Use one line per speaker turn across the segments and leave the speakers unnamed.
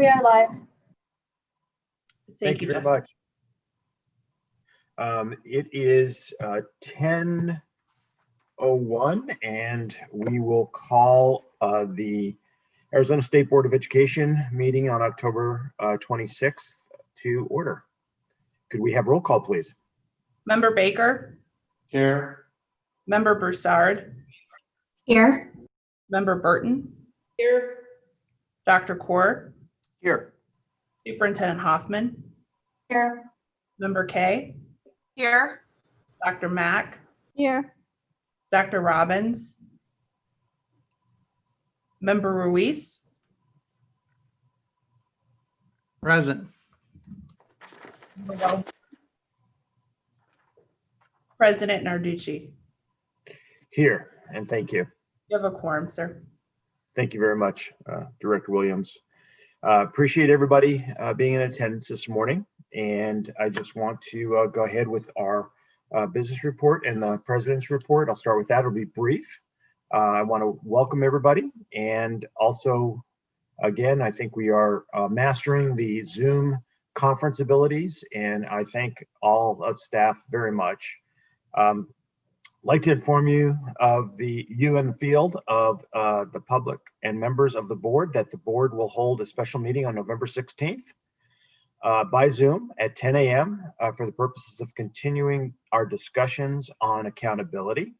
we are live.
Thank you very much. It is 10:01, and we will call the Arizona State Board of Education meeting on October 26th to order. Could we have roll call, please?
Member Baker?
Here.
Member Broussard?
Here.
Member Burton? Here. Dr. Kaur?
Here.
Superintendent Hoffman?
Here.
Member Kay?
Here.
Dr. Mack?
Here.
Dr. Robbins? Member Ruiz?
Present.
President Narducci?
Here, and thank you.
You have a quorum, sir.
Thank you very much, Director Williams. Appreciate everybody being in attendance this morning. And I just want to go ahead with our business report and the president's report. I'll start with that. It'll be brief. I want to welcome everybody. And also, again, I think we are mastering the Zoom conference abilities, and I thank all of staff very much. Like to inform you of you in the field of the public and members of the board that the board will hold a special meeting on November 16th by Zoom at 10 a.m. For the purposes of continuing our discussions on accountability.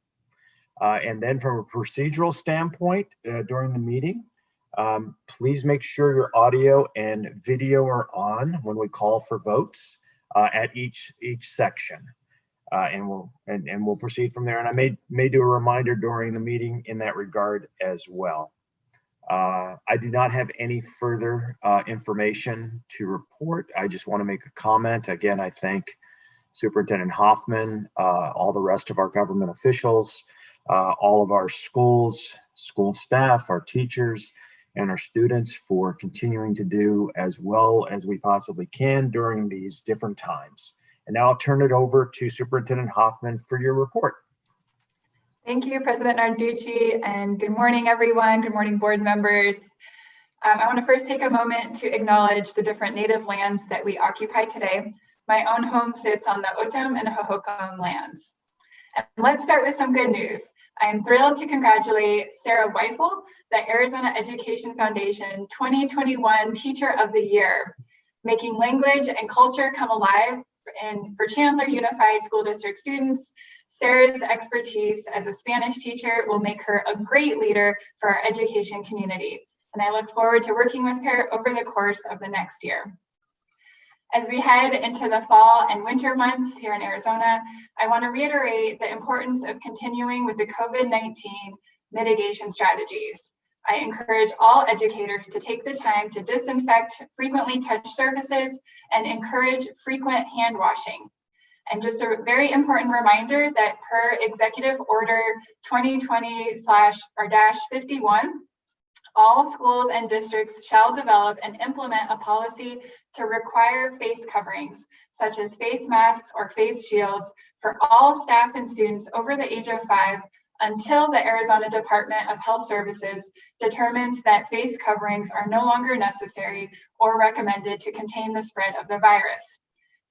And then from a procedural standpoint during the meeting, please make sure your audio and video are on when we call for votes at each section. And we'll proceed from there. And I may do a reminder during the meeting in that regard as well. I do not have any further information to report. I just want to make a comment. Again, I thank Superintendent Hoffman, all the rest of our government officials, all of our schools, school staff, our teachers, and our students for continuing to do as well as we possibly can during these different times. And now I'll turn it over to Superintendent Hoffman for your report.
Thank you, President Narducci, and good morning, everyone. Good morning, board members. I want to first take a moment to acknowledge the different native lands that we occupy today. My own home sits on the O'odham and Hohokam lands. And let's start with some good news. I am thrilled to congratulate Sarah Weifel, the Arizona Education Foundation 2021 Teacher of the Year, making language and culture come alive. And for Chandler Unified School District students, Sarah's expertise as a Spanish teacher will make her a great leader for our education community. And I look forward to working with her over the course of the next year. As we head into the fall and winter months here in Arizona, I want to reiterate the importance of continuing with the COVID-19 mitigation strategies. I encourage all educators to take the time to disinfect frequently touched surfaces and encourage frequent hand washing. And just a very important reminder that per Executive Order 2020/51, all schools and districts shall develop and implement a policy to require face coverings, such as face masks or face shields, for all staff and students over the age of 5 until the Arizona Department of Health Services determines that face coverings are no longer necessary or recommended to contain the spread of the virus.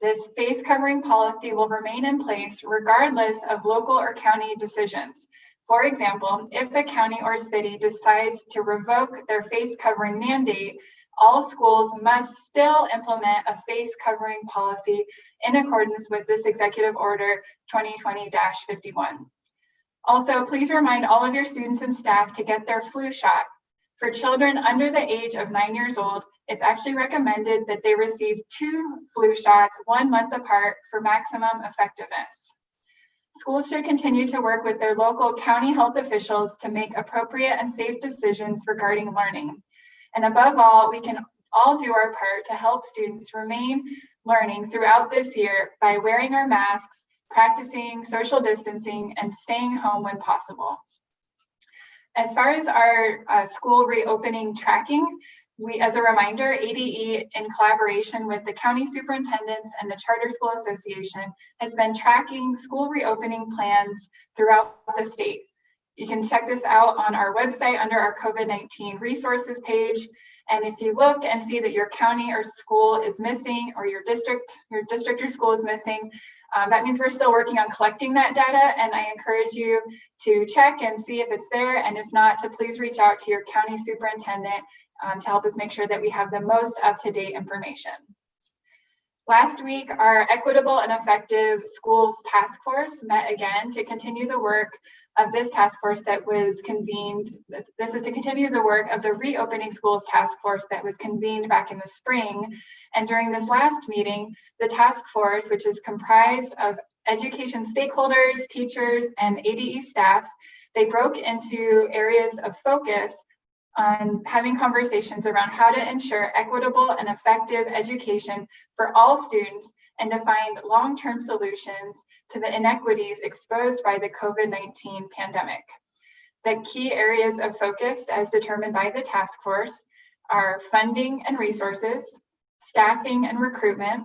This face covering policy will remain in place regardless of local or county decisions. For example, if a county or city decides to revoke their face covering mandate, all schools must still implement a face covering policy in accordance with this Executive Order 2020/51. Also, please remind all of your students and staff to get their flu shot. For children under the age of 9 years old, it's actually recommended that they receive 2 flu shots 1 month apart for maximum effectiveness. Schools should continue to work with their local county health officials to make appropriate and safe decisions regarding learning. And above all, we can all do our part to help students remain learning throughout this year by wearing our masks, practicing social distancing, and staying home when possible. As far as our school reopening tracking, as a reminder, ADE, in collaboration with the county superintendents and the Charter School Association, has been tracking school reopening plans throughout the state. You can check this out on our website under our COVID-19 resources page. And if you look and see that your county or school is missing, or your district or school is missing, that means we're still working on collecting that data, and I encourage you to check and see if it's there, and if not, to please reach out to your county superintendent to help us make sure that we have the most up-to-date information. Last week, our Equitable and Effective Schools Task Force met again to continue the work of this task force that was convened. This is to continue the work of the Reopening Schools Task Force that was convened back in the spring. And during this last meeting, the task force, which is comprised of education stakeholders, teachers, and ADE staff, they broke into areas of focus on having conversations around how to ensure equitable and effective education for all students and to find long-term solutions to the inequities exposed by the COVID-19 pandemic. The key areas of focus, as determined by the task force, are funding and resources, staffing and recruitment,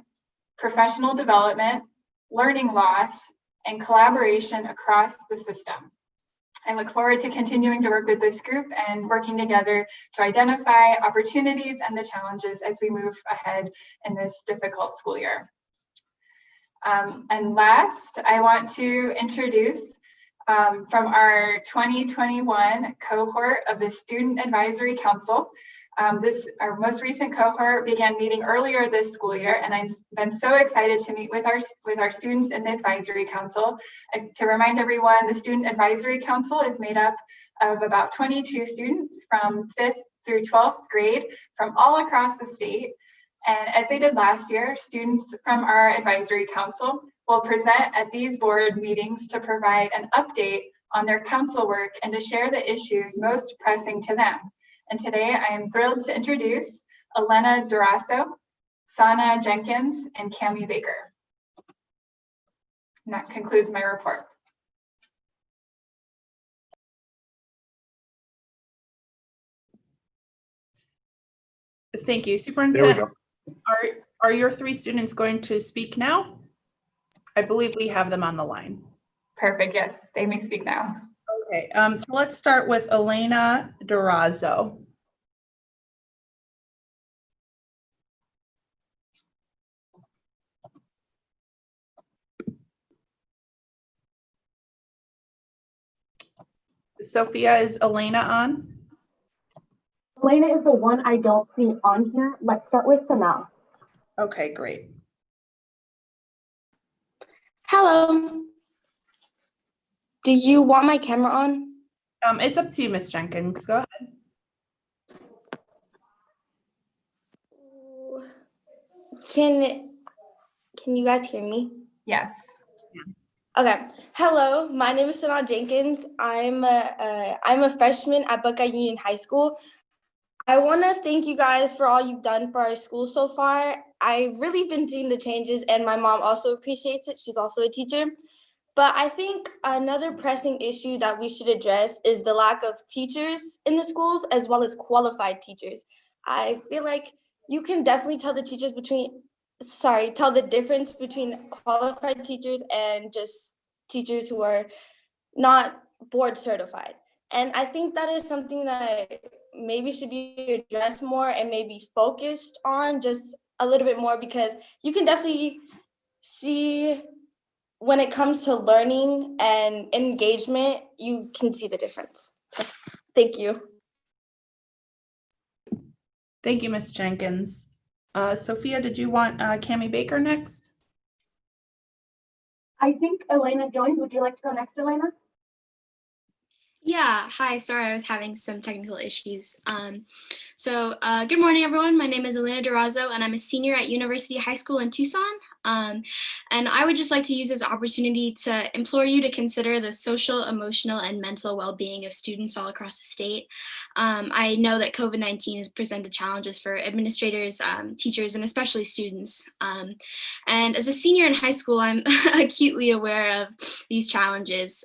professional development, learning loss, and collaboration across the system. I look forward to continuing to work with this group and working together to identify opportunities and the challenges as we move ahead in this difficult school year. And last, I want to introduce from our 2021 cohort of the Student Advisory Council. Our most recent cohort began meeting earlier this school year, and I've been so excited to meet with our students in the Advisory Council. To remind everyone, the Student Advisory Council is made up of about 22 students from 5th through 12th grade from all across the state. And as they did last year, students from our Advisory Council will present at these board meetings to provide an update on their council work and to share the issues most pressing to them. And today I am thrilled to introduce Elena Durazo, Sana Jenkins, and Cami Baker. And that concludes my report.
Thank you,
There we
Superintendent.
go.
Are your three students going to speak now? I believe we have them on the line.
Perfect, yes, they may speak now.
Okay, so let's start with Elena Durazo. Sophia, is Elena on?
Elena is the one I don't see on here. Let's start with Sanal.
Okay, great.
Hello. Do you want my camera on?
It's up to you, Miss Jenkins. Go ahead.
Can you guys hear me?
Yes.
Okay. Hello, my name is Sanal Jenkins. I'm a freshman at Buckeye Union High School. I want to thank you guys for all you've done for our school so far. I've really been seeing the changes, and my mom also appreciates it. She's also a teacher. But I think another pressing issue that we should address is the lack of teachers in the schools, as well as qualified teachers. I feel like you can definitely tell the difference between qualified teachers and just teachers who are not board certified. And I think that is something that maybe should be addressed more and maybe focused on just a little bit more, because you can definitely see when it comes to learning and engagement, you can see the difference. Thank you.
Thank you, Miss Jenkins. Sophia, did you want Cami Baker next?
I think Elena joined. Would you like to go next, Elena?
Yeah, hi, sorry, I was having some technical issues. Good morning, everyone. My name is Elena Durazo, and I'm a senior at University High School in Tucson. And I would just like to use this opportunity to implore you to consider the social, emotional, and mental well-being of students all across the state. I know that COVID-19 has presented challenges for administrators, teachers, and especially students. And as a senior in high school, I'm acutely aware of these challenges.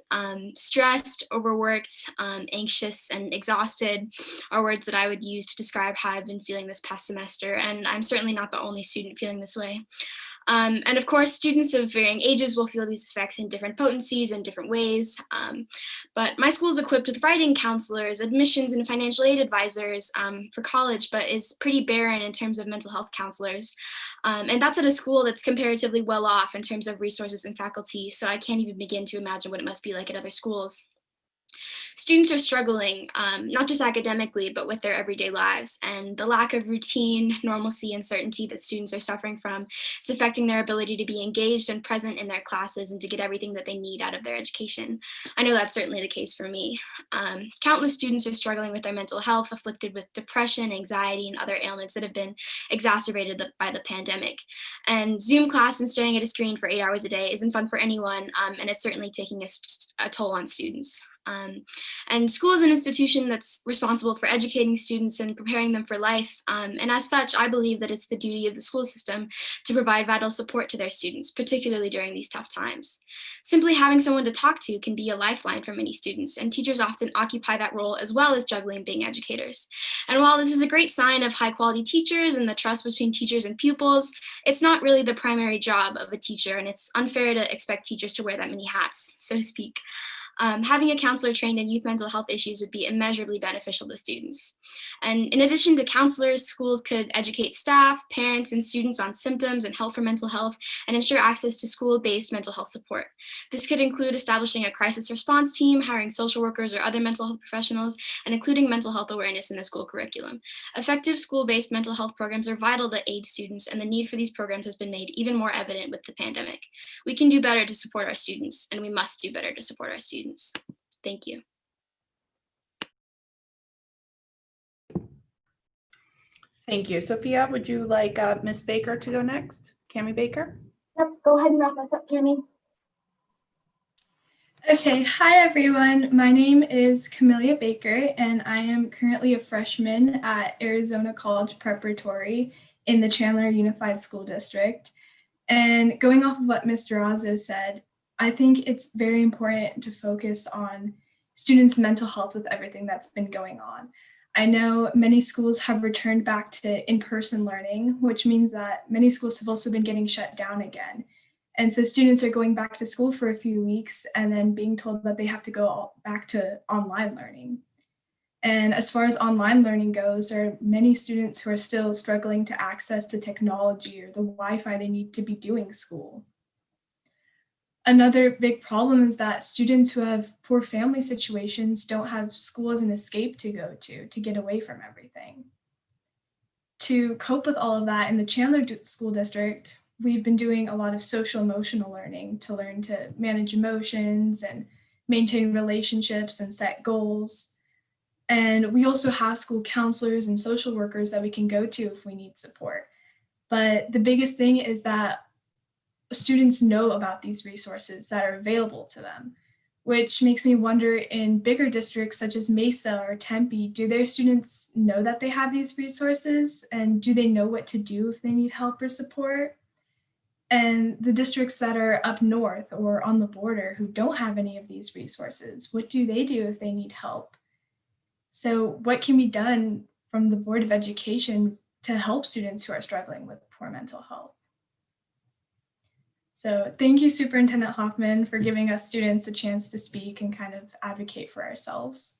Stressed, overworked, anxious, and exhausted are words that I would use to describe how I've been feeling this past semester, and I'm certainly not the only student feeling this way. And of course, students of varying ages will feel these effects in different potencies and different ways. But my school is equipped with writing counselors, admissions and financial aid advisors for college, but is pretty barren in terms of mental health counselors. And that's at a school that's comparatively well off in terms of resources and faculty. So I can't even begin to imagine what it must be like at other schools. Students are struggling, not just academically, but with their everyday lives. And the lack of routine, normalcy, and certainty that students are suffering from is affecting their ability to be engaged and present in their classes and to get everything that they need out of their education. I know that's certainly the case for me. Countless students are struggling with their mental health, afflicted with depression, anxiety, and other ailments that have been exacerbated by the pandemic. And Zoom class and staring at a screen for 8 hours a day isn't fun for anyone, and it's certainly taking a toll on students. And school is an institution that's responsible for educating students and preparing them for life. And as such, I believe that it's the duty of the school system to provide vital support to their students, particularly during these tough times. Simply having someone to talk to can be a lifeline for many students, and teachers often occupy that role as well as juggling being educators. And while this is a great sign of high quality teachers and the trust between teachers and pupils, it's not really the primary job of a teacher, and it's unfair to expect teachers to wear that many hats, so to speak. Having a counselor trained in youth mental health issues would be immeasurably beneficial to students. And in addition to counselors, schools could educate staff, parents, and students on symptoms and help for mental health and ensure access to school-based mental health support. This could include establishing a crisis response team, hiring social workers or other mental health professionals, and including mental health awareness in the school curriculum. Effective school-based mental health programs are vital to aid students, and the need for these programs has been made even more evident with the pandemic. We can do better to support our students, and we must do better to support our students. Thank you.
Thank you. Sophia, would you like Ms. Baker to go next? Cami Baker?
Yep, go ahead and wrap us up, Cami.
Okay, hi everyone. My name is Camellia Baker, and I am currently a freshman at Arizona College Preparatory in the Chandler Unified School District. And going off of what Mr. Razzo said, I think it's very important to focus on students' mental health with everything that's been going on. I know many schools have returned back to in-person learning, which means that many schools have also been getting shut down again. And so students are going back to school for a few weeks and then being told that they have to go back to online learning. And as far as online learning goes, there are many students who are still struggling to access the technology or the Wi-Fi they need to be doing school. Another big problem is that students who have poor family situations don't have school as an escape to go to get away from everything. To cope with all of that, in the Chandler School District, we've been doing a lot of social emotional learning to learn to manage emotions and maintain relationships and set goals. And we also have school counselors and social workers that we can go to if we need support. But the biggest thing is that students know about these resources that are available to them, which makes me wonder, in bigger districts such as Mesa or Tempe, do their students know that they have these resources, and do they know what to do if they need help or support? And the districts that are up north or on the border who don't have any of these resources, what do they do if they need help? So what can be done from the Board of Education to help students who are struggling with poor mental health? So thank you, Superintendent Hoffman, for giving us students a chance to speak and kind of advocate for ourselves.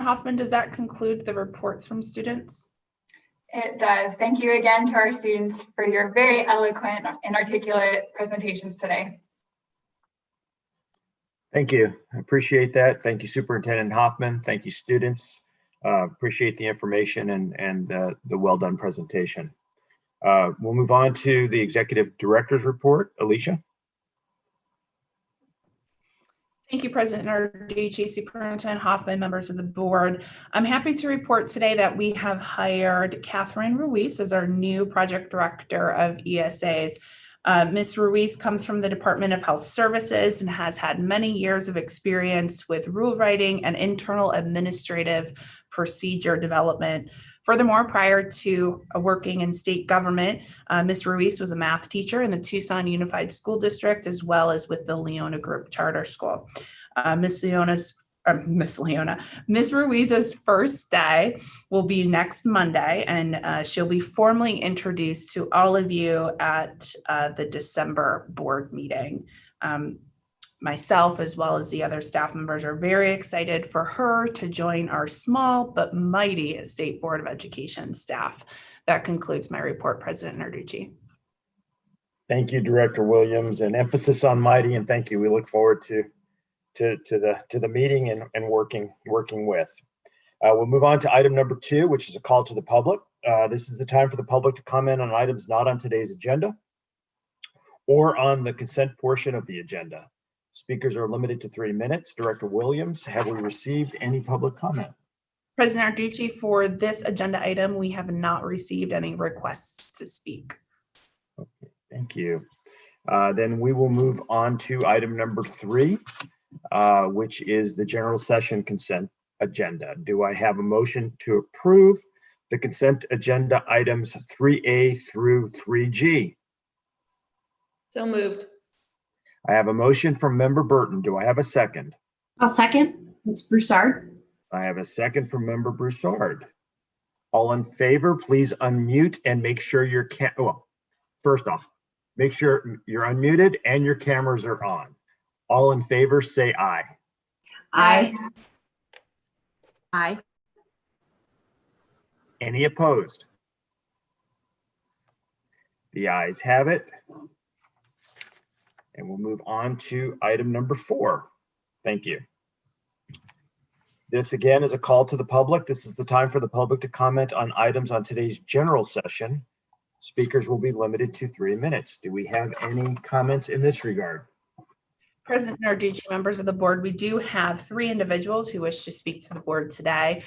Hoffman, does that conclude the reports from students?
It does. Thank you again to our students for your very eloquent and articulate presentations today.
Thank you. I appreciate that. Thank you, Superintendent Hoffman. Thank you, students. Appreciate the information and the well-done presentation. We'll move on to the Executive Director's Report. Alicia?
Thank you, President Narducci, Superintendent Hoffman, members of the board. I'm happy to report today that we have hired Catherine Ruiz as our new project director of ESAs. Ms. Ruiz comes from the Department of Health Services and has had many years of experience with rule writing and internal administrative procedure development. Furthermore, prior to working in state government, Ms. Ruiz was a math teacher in the Tucson Unified School District, as well as with the Leona Group Charter School. Ms. Leona's Miss Leona. Miss Ruiz's first day will be next Monday, and she'll be formally introduced to all of you at the December board meeting. Myself, as well as the other staff members, are very excited for her to join our small but mighty State Board of Education staff. That concludes my report, President Narducci.
Thank you, Director Williams, and emphasis on mighty, and thank you. We look forward to the meeting and working with. We'll move on to item number 2, which is a call to the public. This is the time for the public to comment on items not on today's agenda or on the consent portion of the agenda. Speakers are limited to 3 minutes. Director Williams, have we received any public comment?
President Narducci, for this agenda item, we have not received any requests to speak.
Okay, thank you. Then we will move on to item number 3, which is the general session consent agenda. Do I have a motion to approve the consent agenda items 3A through 3G?
So moved.
I have a motion from Member Burton. Do I have a second?
I'll second. It's Broussard.
I have a second from Member Broussard. All in favor, please unmute and make sure your first off, make sure you're unmuted and your cameras are on. All in favor, say aye.
Aye.
Aye.
Any opposed? The ayes have it. And we'll move on to item number 4. Thank you. This again is a call to the public. This is the time for the public to comment on items on today's general session. Speakers will be limited to 3 minutes. Do we have any comments in this regard?
President Narducci, members of the board, we do have 3 individuals who wish to speak to the board today.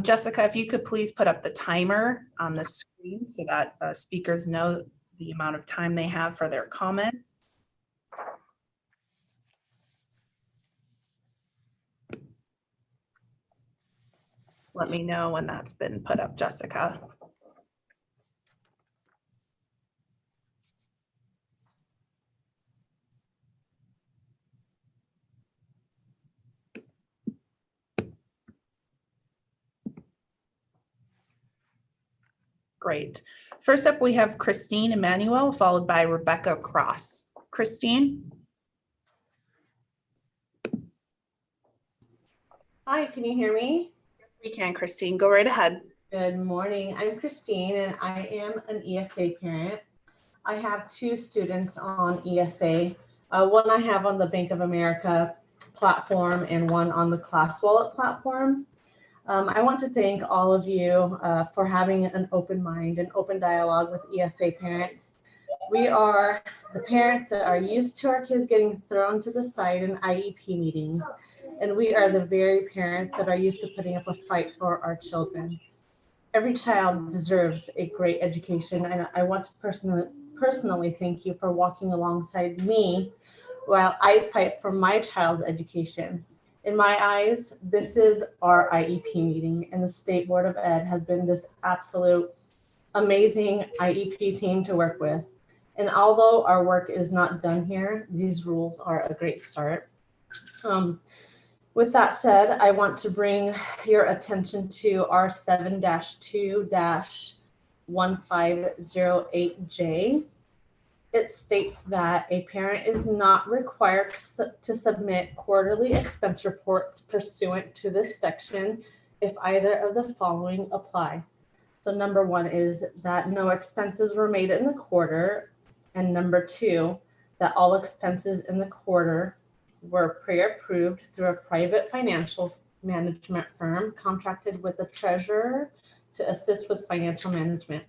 Jessica, if you could please put up the timer on the screen so that speakers know the amount of time they have for their comments. Let me know when that's been put up, Jessica. Great. First up, we have Christine Emanuel, followed by Rebecca Cross. Christine?
Hi, can you hear me?
Yes, we can, Christine. Go right ahead.
Good morning. I'm Christine, and I am an ESA parent. I have 2 students on ESA. One I have on the Bank of America platform and one on the Class Wallet platform. I want to thank all of you for having an open mind and open dialogue with ESA parents. We are the parents that are used to our kids getting thrown to the side in IEP meetings. And we are the very parents that are used to putting up a fight for our children. Every child deserves a great education, and I want to personally thank you for walking alongside me while I fight for my child's education. In my eyes, this is our IEP meeting, and the State Board of Ed has been this absolute amazing IEP team to work with. And although our work is not done here, these rules are a great start. With that said, I want to bring your attention to our 7-2-1508J. It states that a parent is not required to submit quarterly expense reports pursuant to this section if either of the following apply. So number 1 is that no expenses were made in the quarter, and number 2, that all expenses in the quarter were pre-approved through a private financial management firm contracted with the treasurer to assist with financial management.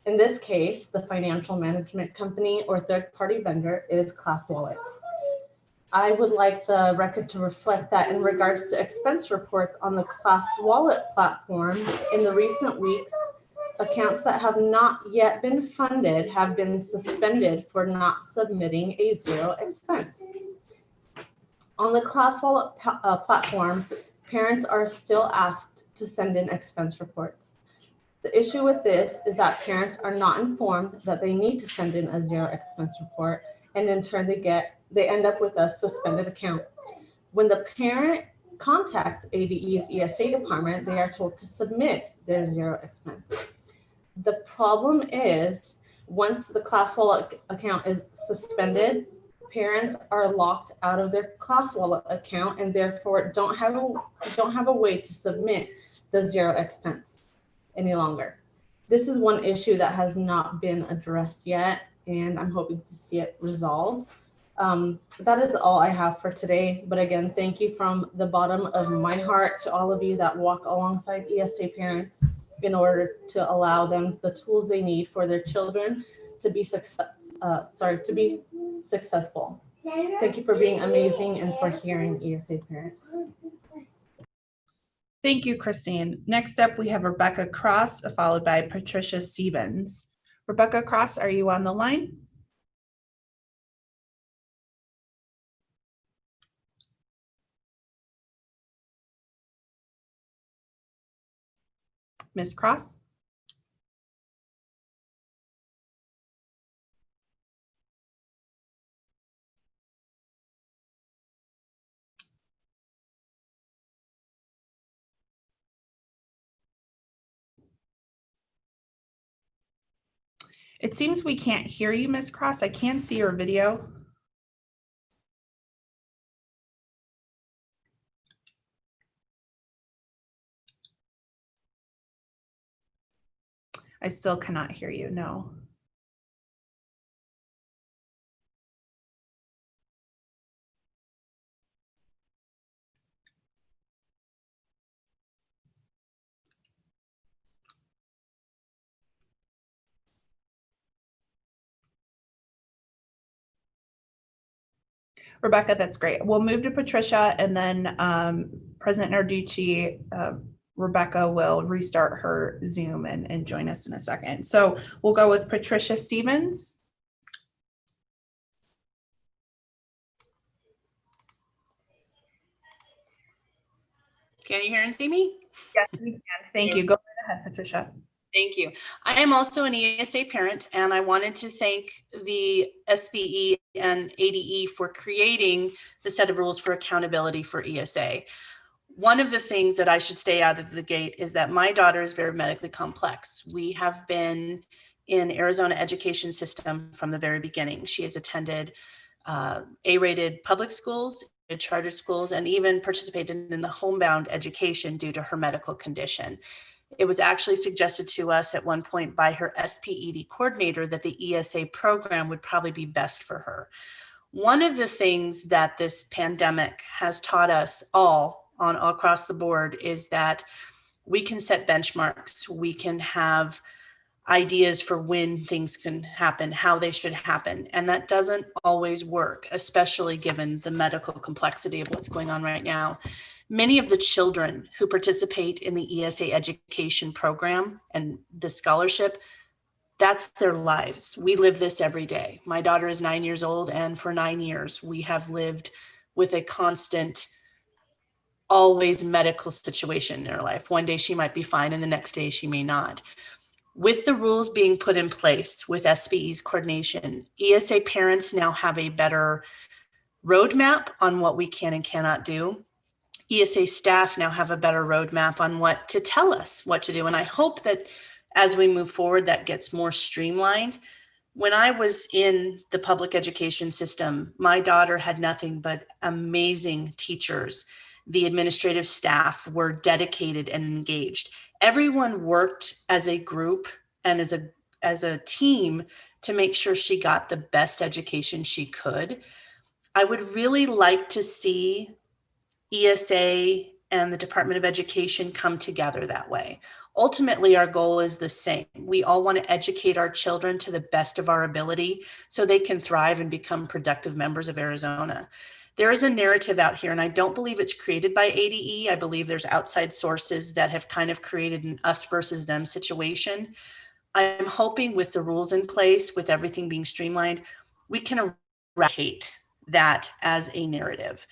In this case, the financial management company or third-party vendor is Class Wallet. I would like the record to reflect that in regards to expense reports on the Class Wallet platform, in the recent weeks, accounts that have not yet been funded have been suspended for not submitting a 0 expense. On the Class Wallet platform, parents are still asked to send in expense reports. The issue with this is that parents are not informed that they need to send in a 0 expense report, and in turn they end up with a suspended account. When the parent contact ADE's ESA department, they are told to submit their zero expense. The problem is, once the class wallet account is suspended, parents are locked out of their class wallet account and therefore don't have a way to submit the zero expense any longer. This is one issue that has not been addressed yet, and I'm hoping to see it resolved. That is all I have for today. But again, thank you from the bottom of my heart to all of you that walk alongside ESA parents in order to allow them the tools they need for their children to be successful. Thank you for being amazing and for hearing ESA parents.
Thank you, Christine. Next up, we have Rebecca Cross, followed by Patricia Stevens. Rebecca Cross, are you on the line? Ms. Cross? It seems we can't hear you, Ms. Cross. I can see your video. I still cannot hear you, no. Rebecca, that's great. We'll move to Patricia, and then President Narducci, Rebecca will restart her Zoom and join us in a second. So we'll go with Patricia Stevens.
Can you hear and see me?
Yes, we can. Thank you. Go right ahead, Patricia.
Thank you. I am also an ESA parent, and I wanted to thank the SBE and ADE for creating the set of rules for accountability for ESA. One of the things that I should stay out of the gate is that my daughter is very medically complex. We have been in Arizona education system from the very beginning. She has attended A-rated public schools, charter schools, and even participated in the homebound education due to her medical condition. It was actually suggested to us at one point by her SPED coordinator that the ESA program would probably be best for her. One of the things that this pandemic has taught us all across the board is that we can set benchmarks. We can have ideas for when things can happen, how they should happen. And that doesn't always work, especially given the medical complexity of what's going on right now. Many of the children who participate in the ESA education program and the scholarship, that's their lives. We live this every day. My daughter is 9 years old, and for 9 years, we have lived with a constant, always medical situation in her life. One day she might be fine, and the next day she may not. With the rules being put in place with SBE's coordination, ESA parents now have a better roadmap on what we can and cannot do. ESA staff now have a better roadmap on what to tell us what to do. And I hope that as we move forward, that gets more streamlined. When I was in the public education system, my daughter had nothing but amazing teachers. The administrative staff were dedicated and engaged. Everyone worked as a group and as a team to make sure she got the best education she could. I would really like to see ESA and the Department of Education come together that way. Ultimately, our goal is the same. We all want to educate our children to the best of our ability so they can thrive and become productive members of Arizona. There is a narrative out here, and I don't believe it's created by ADE. I believe there's outside sources that have kind of created an us versus them situation. I'm hoping with the rules in place, with everything being streamlined, we can eradicate that as a narrative.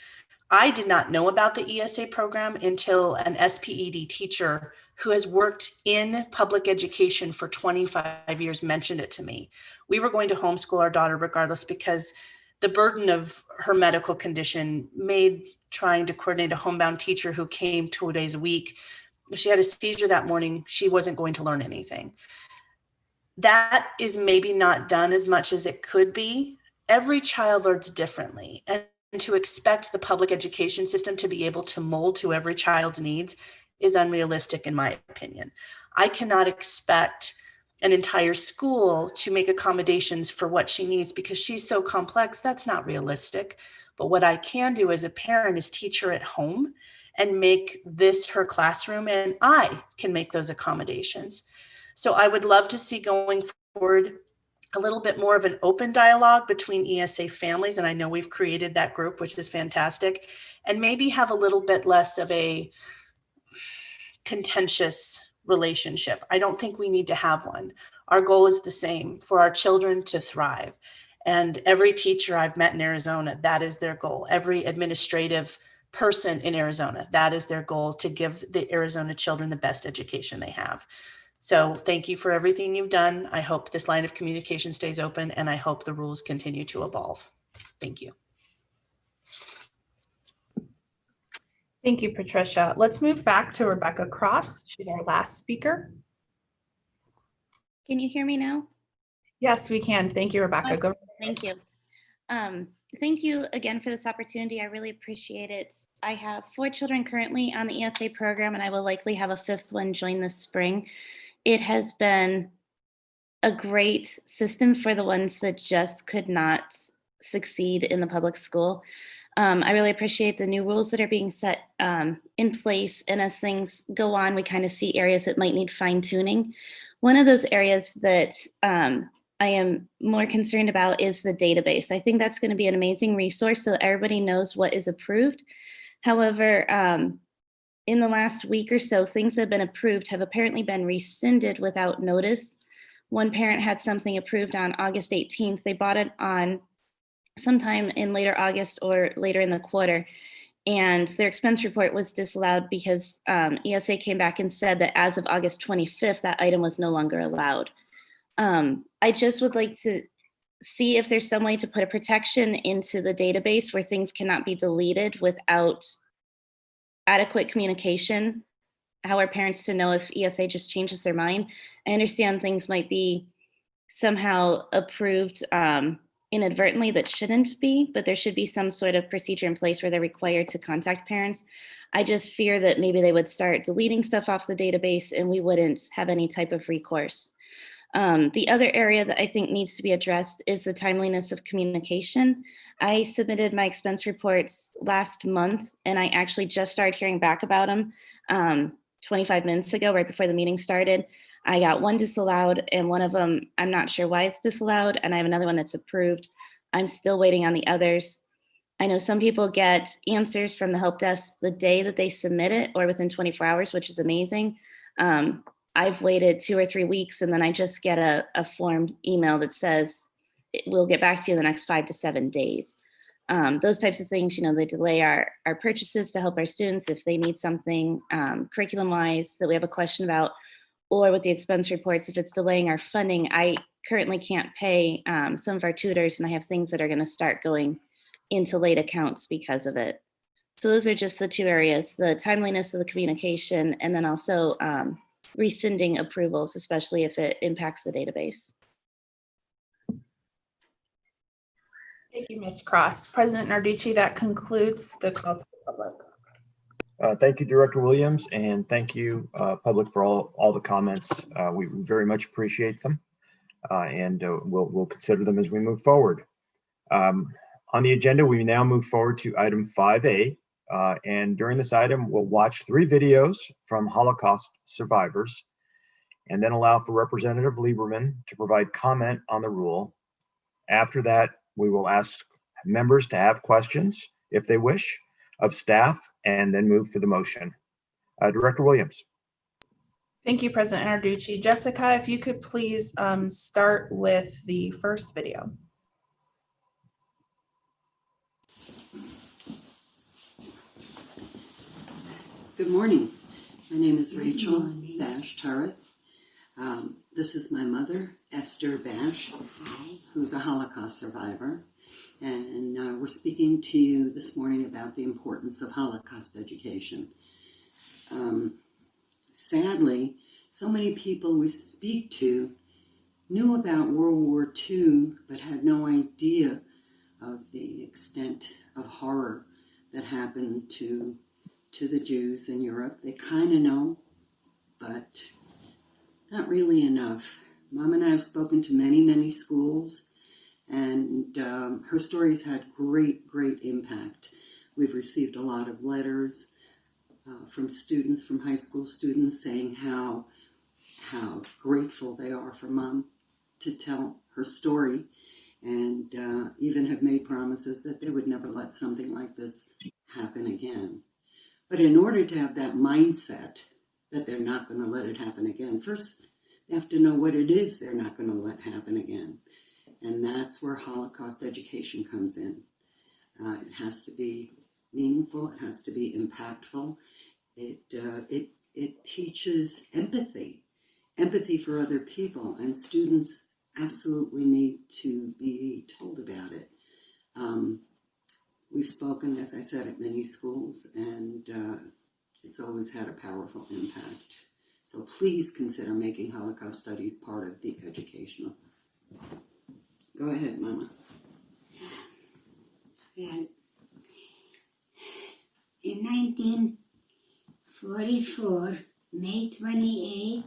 I did not know about the ESA program until an SPED teacher who has worked in public education for 25 years mentioned it to me. We were going to homeschool our daughter regardless because the burden of her medical condition made trying to coordinate a homebound teacher who came 2 days a week. If she had a seizure that morning, she wasn't going to learn anything. That is maybe not done as much as it could be. Every child learns differently, and to expect the public education system to be able to mold to every child's needs is unrealistic, in my opinion. I cannot expect an entire school to make accommodations for what she needs because she's so complex. That's not realistic. But what I can do as a parent is teach her at home and make this her classroom, and I can make those accommodations. So I would love to see going forward a little bit more of an open dialogue between ESA families. And I know we've created that group, which is fantastic, and maybe have a little bit less of a contentious relationship. I don't think we need to have one. Our goal is the same, for our children to thrive. And every teacher I've met in Arizona, that is their goal. Every administrative person in Arizona, that is their goal, to give the Arizona children the best education they have. So thank you for everything you've done. I hope this line of communication stays open, and I hope the rules continue to evolve. Thank you.
Thank you, Patricia. Let's move back to Rebecca Cross. She's our last speaker.
Can you hear me now?
Yes, we can. Thank you, Rebecca. Go.
Thank you. Thank you again for this opportunity. I really appreciate it. I have 4 children currently on the ESA program, and I will likely have a 5th one join this spring. It has been a great system for the ones that just could not succeed in the public school. I really appreciate the new rules that are being set in place. And as things go on, we kind of see areas that might need fine tuning. One of those areas that I am more concerned about is the database. I think that's going to be an amazing resource so everybody knows what is approved. However, in the last week or so, things that have been approved have apparently been rescinded without notice. One parent had something approved on August 18th. They bought it on sometime in later August or later in the quarter, and their expense report was disallowed because ESA came back and said that as of August 25th, that item was no longer allowed. I just would like to see if there's some way to put a protection into the database where things cannot be deleted without adequate communication. How are parents to know if ESA just changes their mind? I understand things might be somehow approved inadvertently that shouldn't be, but there should be some sort of procedure in place where they're required to contact parents. I just fear that maybe they would start deleting stuff off the database and we wouldn't have any type of recourse. The other area that I think needs to be addressed is the timeliness of communication. I submitted my expense reports last month, and I actually just started hearing back about them 25 minutes ago, right before the meeting started. I got one disallowed, and one of them, I'm not sure why it's disallowed, and I have another one that's approved. I'm still waiting on the others. I know some people get answers from the help desk the day that they submit it or within 24 hours, which is amazing. I've waited 2 or 3 weeks, and then I just get a form email that says, we'll get back to you in the next 5 to 7 days. Those types of things, you know, they delay our purchases to help our students if they need something curriculum-wise that we have a question about, or with the expense reports, if it's delaying our funding. I currently can't pay some of our tutors, and I have things that are going to start going into late accounts because of it. So those are just the 2 areas, the timeliness of the communication, and then also rescinding approvals, especially if it impacts the database.
Thank you, Ms. Cross. President Narducci, that concludes the call to the public.
Thank you, Director Williams, and thank you, public, for all the comments. We very much appreciate them, and we'll consider them as we move forward. On the agenda, we now move forward to item 5A, and during this item, we'll watch 3 videos from Holocaust survivors, and then allow for Representative Lieberman to provide comment on the rule. After that, we will ask members to have questions, if they wish, of staff, and then move for the motion. Director Williams.
Thank you, President Narducci. Jessica, if you could please start with the first video.
Good morning. My name is Rachel Bash Turret. This is my mother, Esther Bash, who's a Holocaust survivor. and we're speaking to you this morning about the importance of Holocaust education. Sadly, so many people we speak to knew about World War II, but had no idea of the extent of horror that happened to the Jews in Europe. They kind of know, but not really enough. Mom and I have spoken to many, many schools, and her stories had great, great impact. We've received a lot of letters from students, from high school students, saying how grateful they are for Mom to tell her story, and even have made promises that they would never let something like this happen again. But in order to have that mindset that they're not going to let it happen again, first they have to know what it is they're not going to let happen again. And that's where Holocaust education comes in. It has to be meaningful, it has to be impactful. It teaches empathy for other people, and students absolutely need to be told about it. We've spoken, as I said, at many schools, and it's always had a powerful impact. So please consider making Holocaust studies part of the educational. Go ahead, Mama.
Well, in 1944, May 28,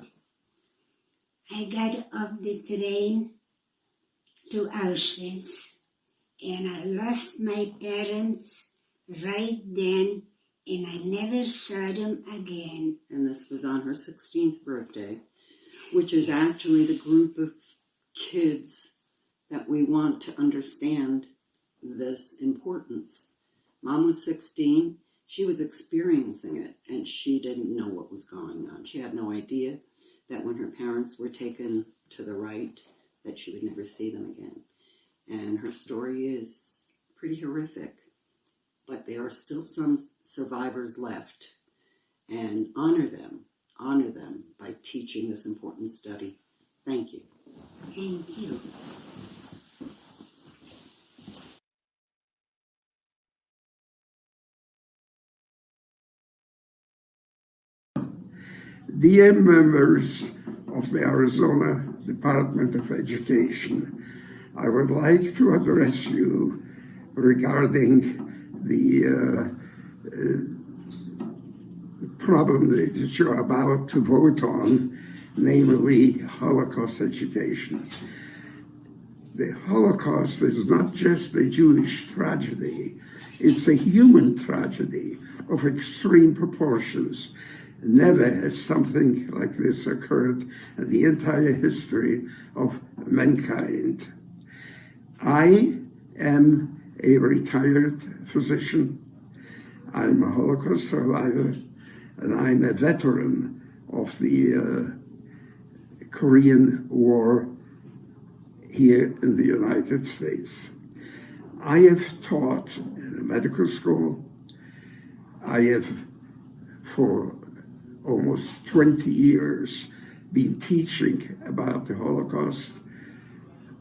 I got off the train to Auschwitz, and I lost my parents right then, and I never saw them again.
And this was on her 16th birthday, which is actually the group of kids that we want to understand this importance. Mom was 16. She was experiencing it, and she didn't know what was going on. She had no idea that when her parents were taken to the right, that she would never see them again. And her story is pretty horrific, but there are still some survivors left, and honor them by teaching this important study. Thank you.
Thank you.
Dear members of the Arizona Department of Education, I would like to address you regarding the problem that you're about to vote on, namely Holocaust education. The Holocaust is not just a Jewish tragedy, it's a human tragedy of extreme proportions. Never has something like this occurred in the entire history of mankind. I am a retired physician. I'm a Holocaust survivor, and I'm a veteran of the Korean War here in the United States. I have taught in a medical school. I have, for almost 20 years, been teaching about the Holocaust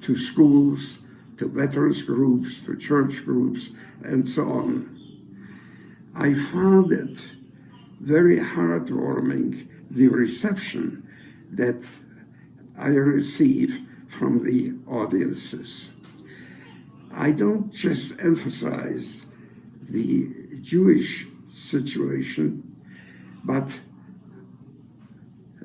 to schools, to veterans groups, to church groups, and so on. I found it very heartwarming, the reception that I receive from the audiences. I don't just emphasize the Jewish situation, but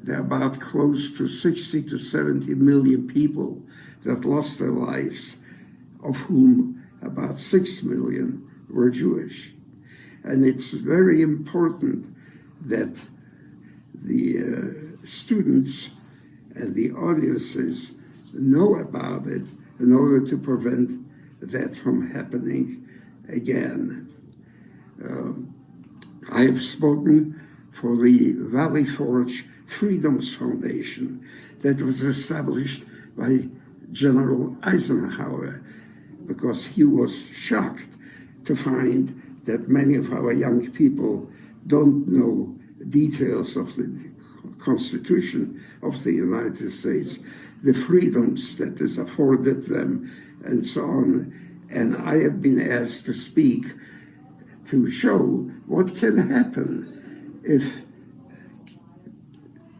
there are about close to 60 to 70 million people that lost their lives, of whom about 6 million were Jewish. And it's very important that the students and the audiences know about it in order to prevent that from happening again. I have spoken for the Valley Forge Freedoms Foundation that was established by General Eisenhower because he was shocked to find that many of our young people don't know details of the Constitution of the United States, the freedoms that is afforded them, and so on. And I have been asked to speak to show what can happen if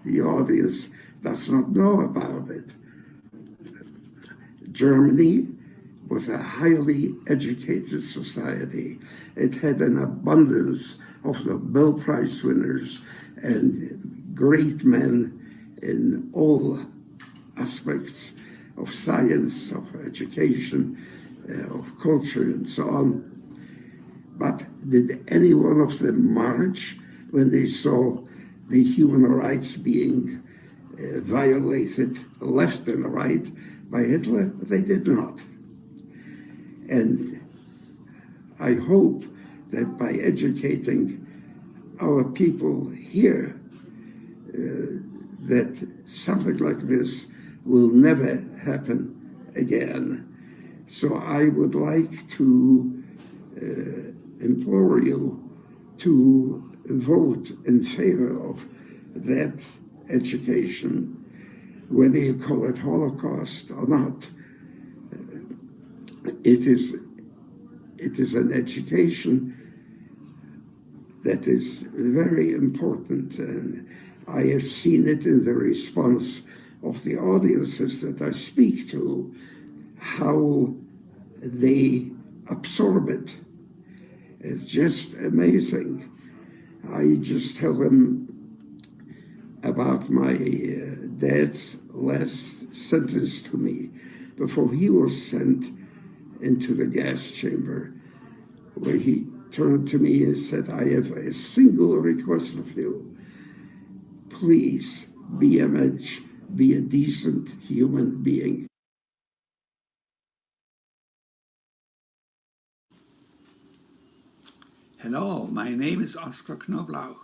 the audience does not know about it. Germany was a highly educated society. It had an abundance of Nobel Prize winners and great men in all aspects of science, of education, of culture, and so on. But did any one of them march when they saw the human rights being violated left and right by Hitler? They did not. And I hope that by educating our people here, that something like this will never happen again. So I would like to implore you to vote in favor of that education, whether you call it Holocaust or not. It is an education that is very important, and I have seen it in the response of the audiences that I speak to, how they absorb it. It's just amazing. I just tell them about my dad's last sentence to me before he was sent into the gas chamber, where he turned to me and said, I have a single request of you. Please be a mensch, be a decent human being.
Hello, my name is Oskar Knoblauch.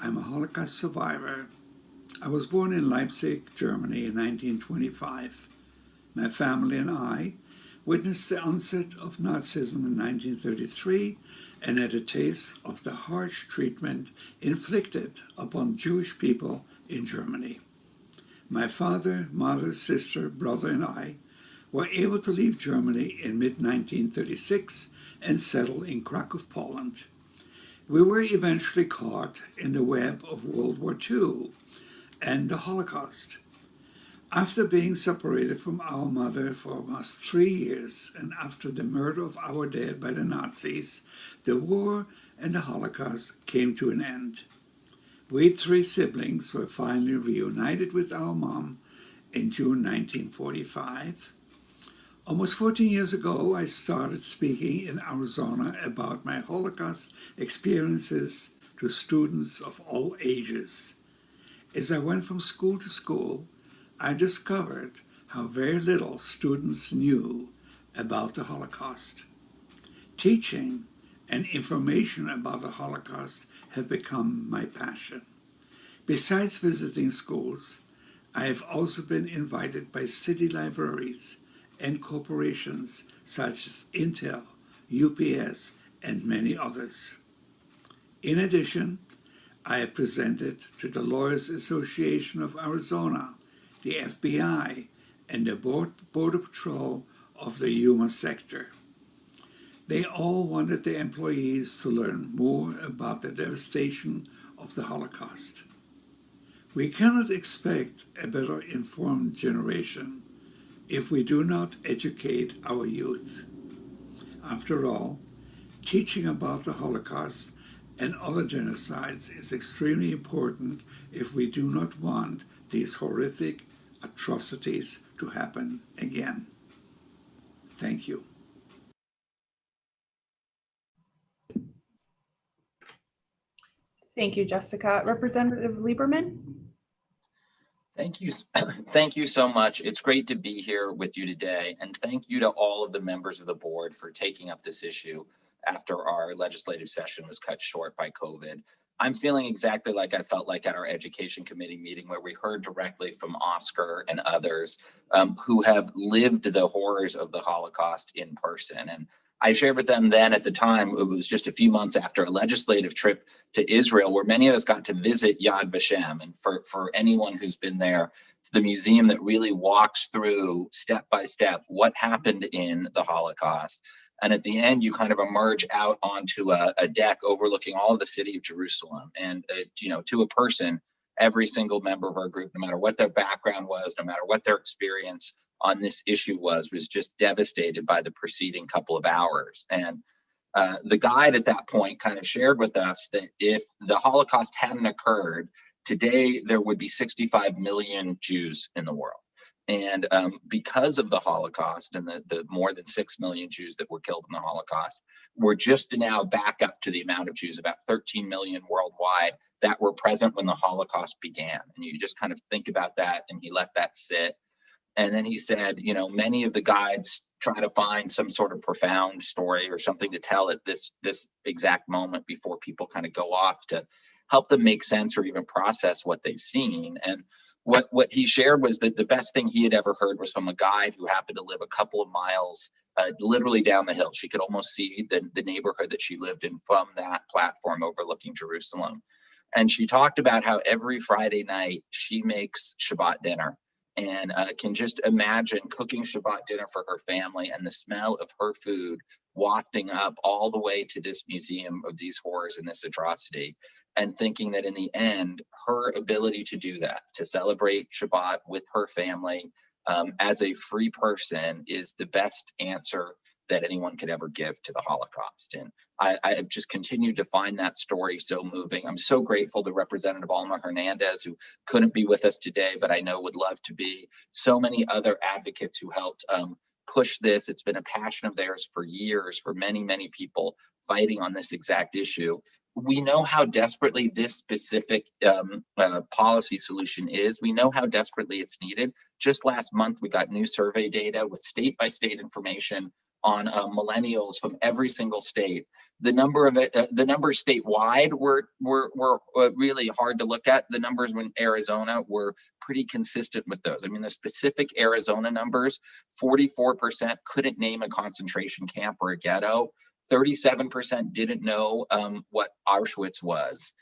I'm a Holocaust survivor. I was born in Leipzig, Germany in 1925. My family and I witnessed the onset of Nazism in 1933 and had a taste of the harsh treatment inflicted upon Jewish people in Germany. My father, mother, sister, brother, and I were able to leave Germany in mid-1936 and settle in Krakow, Poland. We were eventually caught in the web of World War II and the Holocaust. After being separated from our mother for almost 3 years and after the murder of our dad by the Nazis, the war and the Holocaust came to an end. We 3 siblings were finally reunited with our mom in June 1945. Almost 14 years ago, I started speaking in Arizona about my Holocaust experiences to students of all ages. As I went from school to school, I discovered how very little students knew about the Holocaust. Teaching and information about the Holocaust have become my passion. Besides visiting schools, I have also been invited by city libraries and corporations such as Intel, UPS, and many others. In addition, I have presented to the Lawyers Association of Arizona, the FBI, and the Border Patrol of the human sector. They all wanted their employees to learn more about the devastation of the Holocaust. We cannot expect a better informed generation if we do not educate our youth. After all, teaching about the Holocaust and other genocides is extremely important if we do not want these horrific atrocities to happen again. Thank you.
Thank you, Jessica. Representative Lieberman?
Thank you. Thank you so much. It's great to be here with you today. And thank you to all of the members of the board for taking up this issue after our legislative session was cut short by COVID. I'm feeling exactly like I felt like at our education committee meeting, where we heard directly from Oscar and others who have lived the horrors of the Holocaust in person. And I shared with them then at the time, it was just a few months after a legislative trip to Israel, where many of us got to visit Yad Vashem. And for anyone who's been there, it's the museum that really walks through step by step what happened in the Holocaust. And at the end, you kind of emerge out onto a deck overlooking all of the city of Jerusalem. And, to a person, every single member of our group, no matter what their background was, no matter what their experience on this issue was just devastated by the preceding couple of hours. And the guide at that point kind of shared with us that if the Holocaust hadn't occurred, today there would be 65 million Jews in the world. And because of the Holocaust and the more than 6 million Jews that were killed in the Holocaust, we're just now back up to the amount of Jews, about 13 million worldwide, that were present when the Holocaust began. And you just kind of think about that, and he let that sit. And then he said, many of the guides try to find some sort of profound story or something to tell at this exact moment before people kind of go off to help them make sense or even process what they've seen. And what he shared was that the best thing he had ever heard was from a guide who happened to live a couple of miles literally down the hill. She could almost see the neighborhood that she lived in from that platform overlooking Jerusalem. And she talked about how every Friday night she makes Shabbat dinner and can just imagine cooking Shabbat dinner for her family and the smell of her food wafting up all the way to this museum of these horrors and this atrocity, and thinking that in the end, her ability to do that, to celebrate Shabbat with her family as a free person, is the best answer that anyone could ever give to the Holocaust. And I have just continued to find that story so moving. I'm so grateful to Representative Alma Hernandez, who couldn't be with us today, but I know would love to be. So many other advocates who helped push this. It's been a passion of theirs for years, for many, many people fighting on this exact issue. We know how desperately this specific policy solution is. We know how desperately it's needed. Just last month, we got new survey data with state-by-state information on millennials from every single state. The numbers statewide were really hard to look at. The numbers in Arizona were pretty consistent with those. I mean, the specific Arizona numbers, 44% couldn't name a concentration camp or a ghetto. 37% didn't know what Auschwitz was.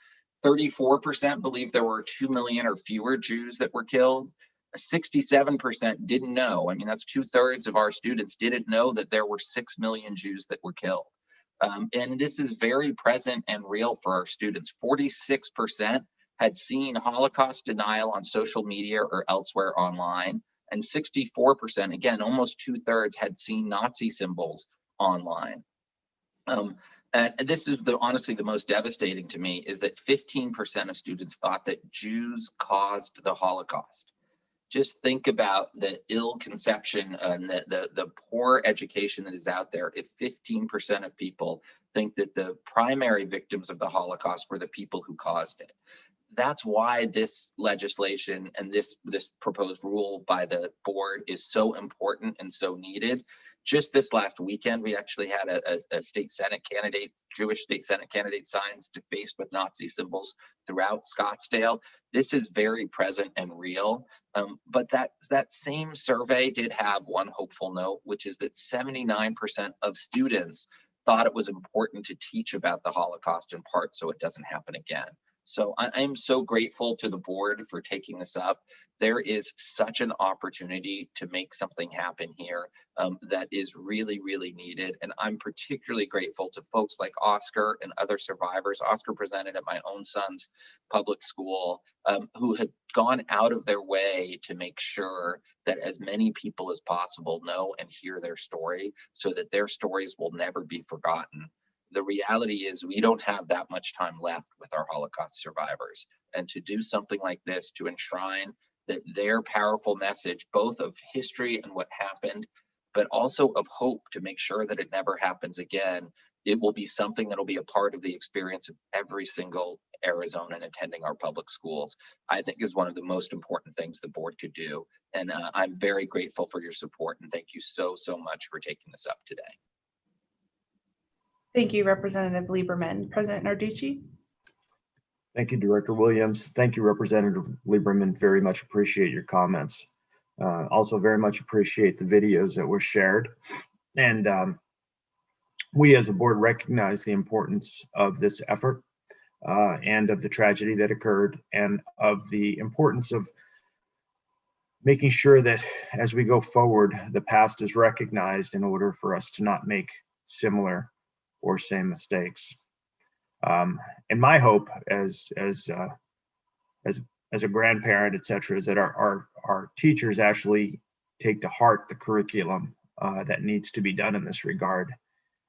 34% believed there were 2 million or fewer Jews that were killed. 67% didn't know. I mean, that's 2/3 of our students didn't know that there were 6 million Jews that were killed. And this is very present and real for our students. 46% had seen Holocaust denial on social media or elsewhere online. And 64%, again, almost 2/3, had seen Nazi symbols online. And this is honestly the most devastating to me, is that 15% of students thought that Jews caused the Holocaust. Just think about the ill conception and the poor education that is out there. If 15% of people think that the primary victims of the Holocaust were the people who caused it. That's why this legislation and this proposed rule by the board is so important and so needed. Just this last weekend, we actually had a state Senate candidate, Jewish state Senate candidate, signs defaced with Nazi symbols throughout Scottsdale. This is very present and real. But that same survey did have one hopeful note, which is that 79% of students thought it was important to teach about the Holocaust in part so it doesn't happen again. So I am so grateful to the board for taking this up. There is such an opportunity to make something happen here that is really, really needed. And I'm particularly grateful to folks like Oscar and other survivors. Oscar presented at my own son's public school, who have gone out of their way to make sure that as many people as possible know and hear their story so that their stories will never be forgotten. The reality is we don't have that much time left with our Holocaust survivors. And to do something like this, to enshrine that their powerful message, both of history and what happened, but also of hope to make sure that it never happens again, it will be something that will be a part of the experience of every single Arizonan attending our public schools, I think is one of the most important things the board could do. And I'm very grateful for your support, and thank you so, so much for taking this up today.
Thank you, Representative Lieberman. President Narducci?
Thank you, Director Williams. Thank you, Representative Lieberman. Very much appreciate your comments. Also very much appreciate the videos that were shared. And we as a board recognize the importance of this effort and of the tragedy that occurred, and of the importance of making sure that as we go forward, the past is recognized in order for us to not make similar or same mistakes. And my hope as a grandparent, et cetera, is that our teachers actually take to heart the curriculum that needs to be done in this regard,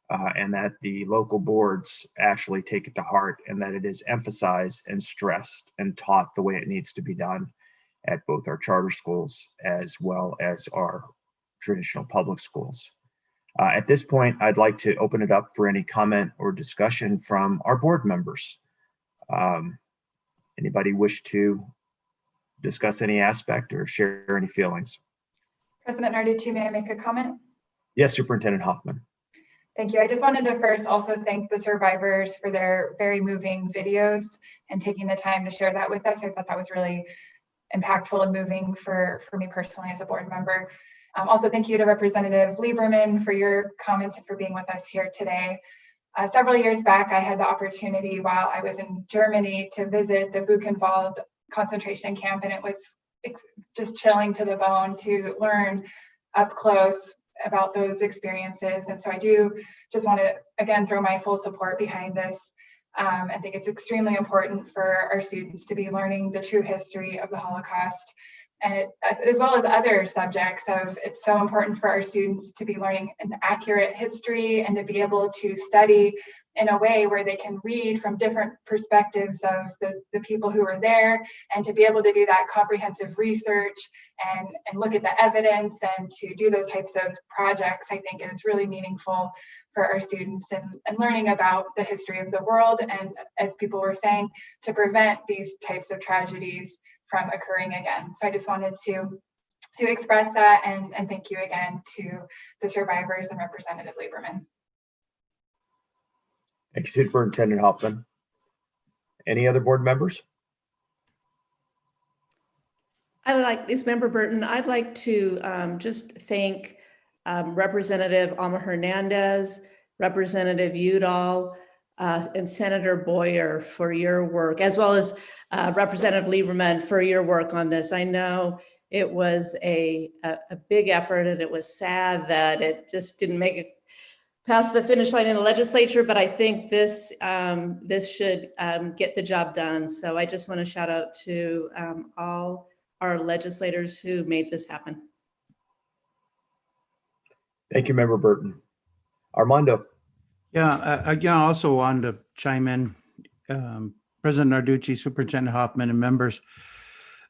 and that the local boards actually take it to heart, and that it is emphasized and stressed and taught the way it needs to be done at both our charter schools as well as our traditional public schools. At this point, I'd like to open it up for any comment or discussion from our board members. Anybody wish to discuss any aspect or share any feelings?
President Narducci, may I make a comment?
Yes, Superintendent Hoffman.
Thank you. I just wanted to first also thank the survivors for their very moving videos and taking the time to share that with us. I thought that was really impactful and moving for me personally as a board member. Also, thank you to Representative Lieberman for your comments and for being with us here today. Several years back, I had the opportunity while I was in Germany to visit the Buchenwald concentration camp, and it was just chilling to the bone to learn up close about those experiences. And so I do just want to, again, throw my full support behind this. I think it's extremely important for our students to be learning the true history of the Holocaust, and as well as other subjects it's so important for our students to be learning an accurate history and to be able to study in a way where they can read from different perspectives of the people who were there, and to be able to do that comprehensive research and look at the evidence and to do those types of projects. I think is really meaningful for our students and learning about the history of the world, and as people were saying, to prevent these types of tragedies from occurring again. So I just wanted to express that and thank you again to the survivors and Representative Lieberman.
Thank you, Superintendent Hoffman. Any other board members?
This member Burton, I'd like to just thank Representative Alma Hernandez, Representative Udall, and Senator Boyer for your work, as well as Representative Lieberman for your work on this. I know it was a big effort, and it was sad that it just didn't make it past the finish line in the legislature, but I think this should get the job done. So I just want to shout out to all our legislators who made this happen.
Thank you, Member Burton. Armando.
Yeah, I also wanted to chime in, President Narducci, Superintendent Hoffman, and members,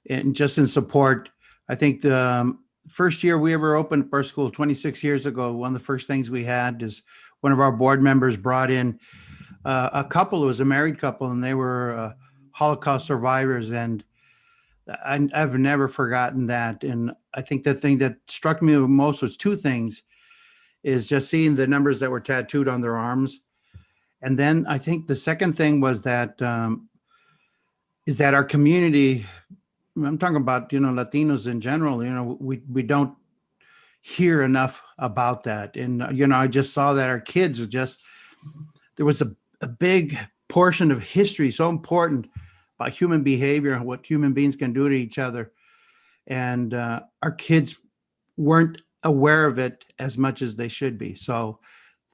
and just in support. I think the first year we ever opened up our school 26 years ago, one of the first things we had is one of our board members brought in a couple. It was a married couple, and they were Holocaust survivors, and I've never forgotten that. And I think the thing that struck me most was two things, is just seeing the numbers that were tattooed on their arms. And then I think the second thing was that is that our community, I'm talking about, Latinos in general, we don't hear enough about that. And, I just saw that our kids were there was a big portion of history so important about human behavior and what human beings can do to each other. And our kids weren't aware of it as much as they should be. So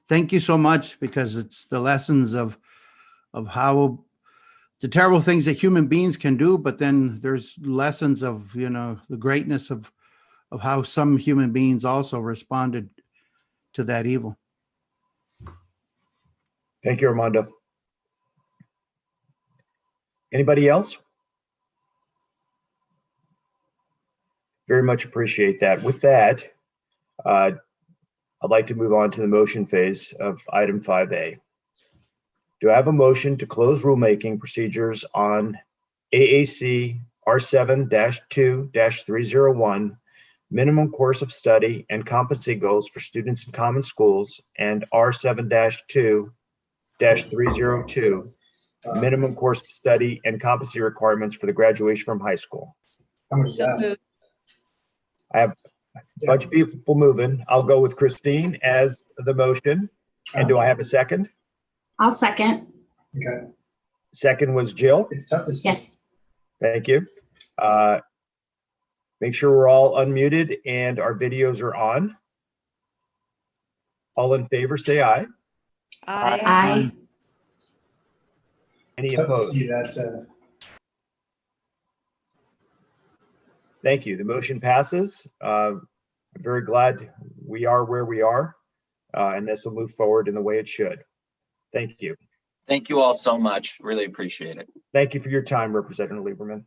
thank you so much, because it's the lessons of how the terrible things that human beings can do, but then there's lessons of, the greatness of how some human beings also responded to that evil.
Thank you, Armando. Anybody else? Very much appreciate that. With that, I'd like to move on to the motion phase of item 5A. Do I have a motion to close rulemaking procedures on AAC R7-2-301, minimum course of study and competency goals for students in common schools, and R7-2-302, minimum course of study and competency requirements for the graduation from high school? I have a bunch of people moving. I'll go with Christine as the motion. And do I have a second?
I'll second.
Okay.
Second was Jill.
It's tough to see.
Yes.
Thank you. Make sure we're all unmuted and our videos are on. All in favor, say aye.
Aye.
Any
Tough to
opposed?
see that.
Thank you. The motion passes. I'm very glad we are where we are, and this will move forward in the way it should. Thank you.
Thank you all so much. Really appreciate it.
Thank you for your time, Representative Lieberman.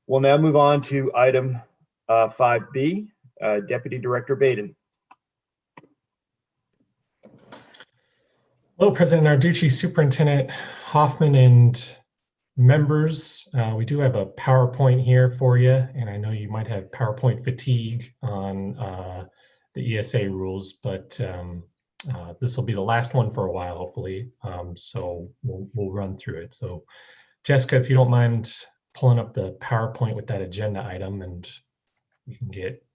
We'll now move on to item 5B, Deputy Director Baden.
Hello, President Narducci, Superintendent Hoffman, and members. We do have a PowerPoint here for you, and I know you might have PowerPoint fatigue on the ESA rules, but this will be the last one for a while, hopefully. So we'll run through it. So Jessica, if you don't mind pulling up the PowerPoint with that agenda item, and we can get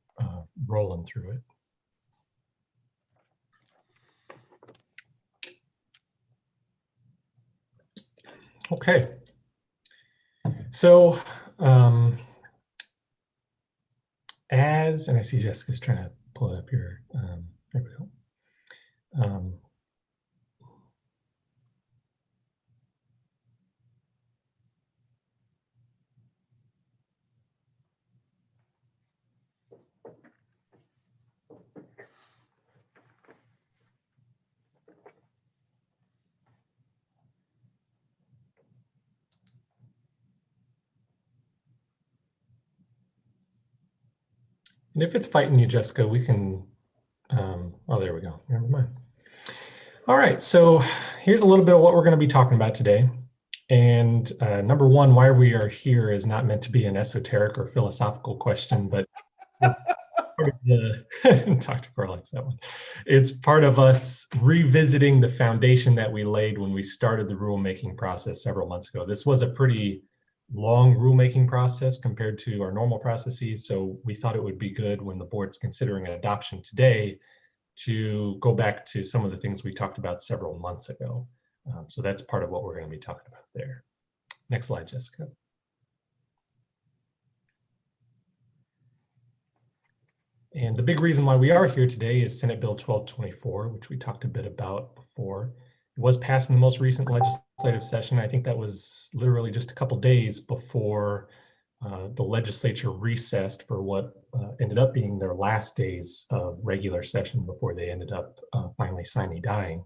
rolling through it. Okay. So and I see Jessica's trying to pull it up here. There we go. And if it's fighting you, Jessica, we can, oh, there we go. Never mind. All right, so here's a little bit of what we're going to be talking about today. And number one, why we are here is not meant to be an esoteric or philosophical question, but part of the, Dr. Carl likes that one. It's part of us revisiting the foundation that we laid when we started the rulemaking process several months ago. This was a pretty long rulemaking process compared to our normal processes. So we thought it would be good when the board's considering an adoption today to go back to some of the things we talked about several months ago. So that's part of what we're going to be talking about there. Next slide, Jessica. And the big reason why we are here today is Senate Bill 1224, which we talked a bit about before. It was passed in the most recent legislative session. I think that was literally just a couple days before the legislature recessed for what ended up being their last days of regular session before they ended up finally sine dying.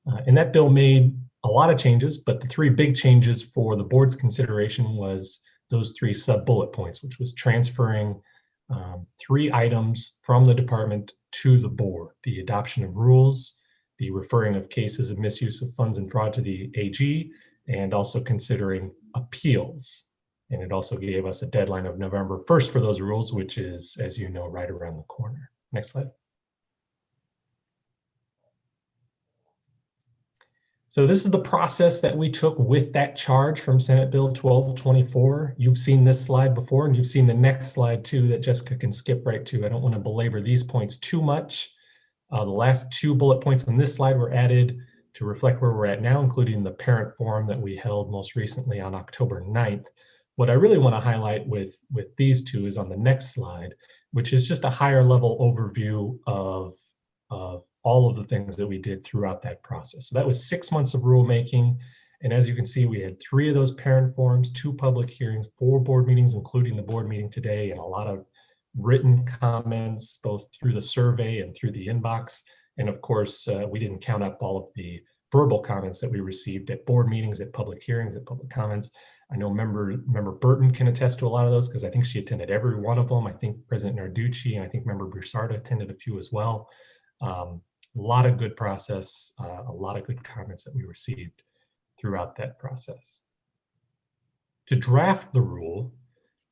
And that bill made a lot of changes, but the three big changes for the board's consideration was those three sub-bullet points, which was transferring 3 items from the department to the board: the adoption of rules, the referring of cases of misuse of funds and fraud to the AG, and also considering appeals. And it also gave us a deadline of November 1st for those rules, which is, as you know, right around the corner. Next slide. So this is the process that we took with that charge from Senate Bill 1224. You've seen this slide before, and you've seen the next slide too that Jessica can skip right to. I don't want to belabor these points too much. The last 2 bullet points on this slide were added to reflect where we're at now, including the parent forum that we held most recently on October 9th. What I really want to highlight with these 2 is on the next slide, which is just a higher level overview of all of the things that we did throughout that process. So that was 6 months of rulemaking. And as you can see, we had 3 of those parent forums, 2 public hearings, 4 board meetings, including the board meeting today, and a lot of written comments, both through the survey and through the inbox. And of course, we didn't count up all of the verbal comments that we received at board meetings, at public hearings, at public comments. I know member Burton can attest to a lot of those because I think she attended every one of them. I think President Narducci and I think member Broussard attended a few as well. A lot of good process, a lot of good comments that we received throughout that process. To draft the rule,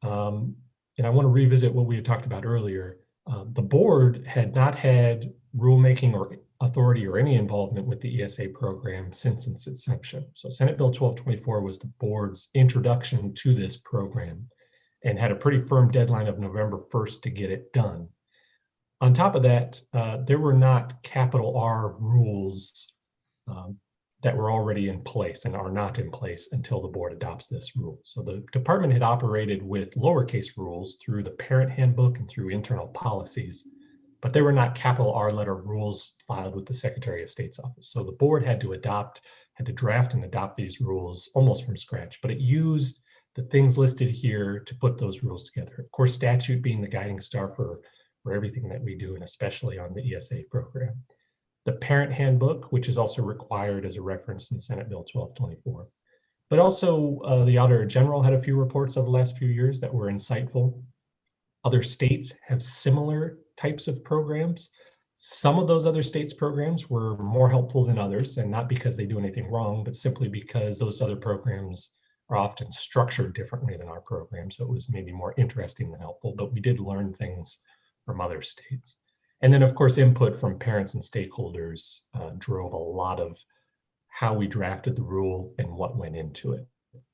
and I want to revisit what we had talked about earlier, the board had not had rulemaking or authority or any involvement with the ESA program since its inception. So Senate Bill 1224 was the board's introduction to this program and had a pretty firm deadline of November 1st to get it done. On top of that, there were not capital R rules that were already in place and are not in place until the board adopts this rule. So the department had operated with lowercase rules through the parent handbook and through internal policies, but there were not capital R letter rules filed with the Secretary of State's office. So the board had to draft and adopt these rules almost from scratch, but it used the things listed here to put those rules together. Of course, statute being the guiding star for everything that we do, and especially on the ESA program. The parent handbook, which is also required as a reference in Senate Bill 1224. But also the Auditor General had a few reports over the last few years that were insightful. Other states have similar types of programs. Some of those other states' programs were more helpful than others, and not because they do anything wrong, but simply because those other programs are often structured differently than our program. So it was maybe more interesting than helpful, but we did learn things from other states. And then, of course, input from parents and stakeholders drove a lot of how we drafted the rule and what went into it.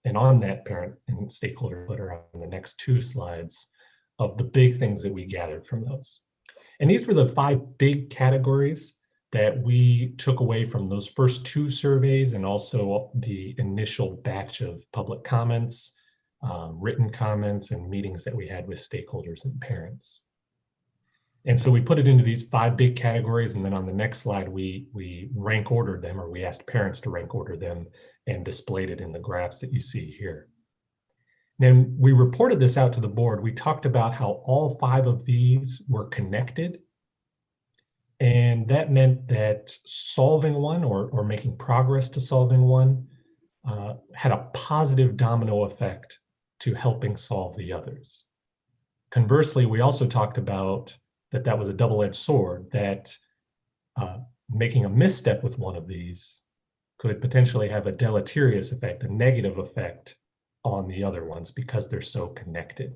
And on that parent and stakeholder letter on the next two slides of the big things that we gathered from those. And these were the 5 big categories that we took away from those first 2 surveys and also the initial batch of public comments, written comments, and meetings that we had with stakeholders and parents. And so we put it into these 5 big categories, and then on the next slide, we rank ordered them, or we asked parents to rank order them and displayed it in the graphs that you see here. Then we reported this out to the board. We talked about how all 5 of these were connected. And that meant that solving one or making progress to solving one had a positive domino effect to helping solve the others. Conversely, we also talked about that was a double-edged sword, that making a misstep with one of these could potentially have a deleterious effect, a negative effect on the other ones because they're so connected.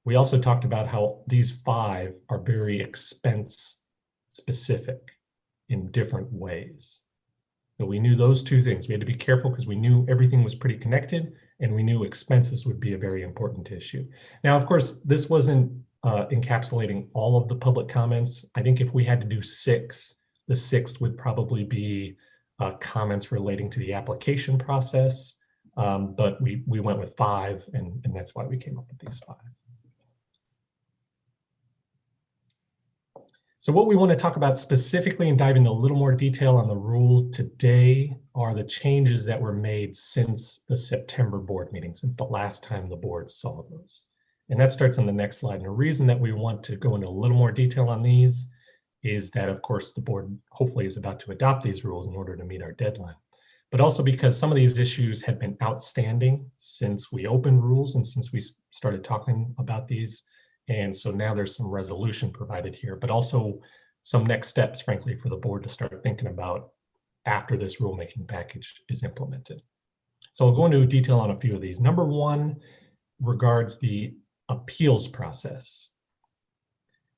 We also talked about how these 5 are very expense specific in different ways. So we knew those 2 things. We had to be careful because we knew everything was pretty connected, and we knew expenses would be a very important issue. Now, of course, this wasn't encapsulating all of the public comments. I think if we had to do 6, the 6th would probably be comments relating to the application process, but we went with 5, and that's why we came up with these 5. So what we want to talk about specifically and dive into a little more detail on the rule today are the changes that were made since the September board meeting, since the last time the board saw those. And that starts on the next slide. And the reason that we want to go into a little more detail on these is that, of course, the board hopefully is about to adopt these rules in order to meet our deadline. But also because some of these issues had been outstanding since we opened rules and since we started talking about these. And so now there's some resolution provided here, but also some next steps, frankly, for the board to start thinking about after this rulemaking package is implemented. So I'll go into detail on a few of these. Number 1 regards the appeals process.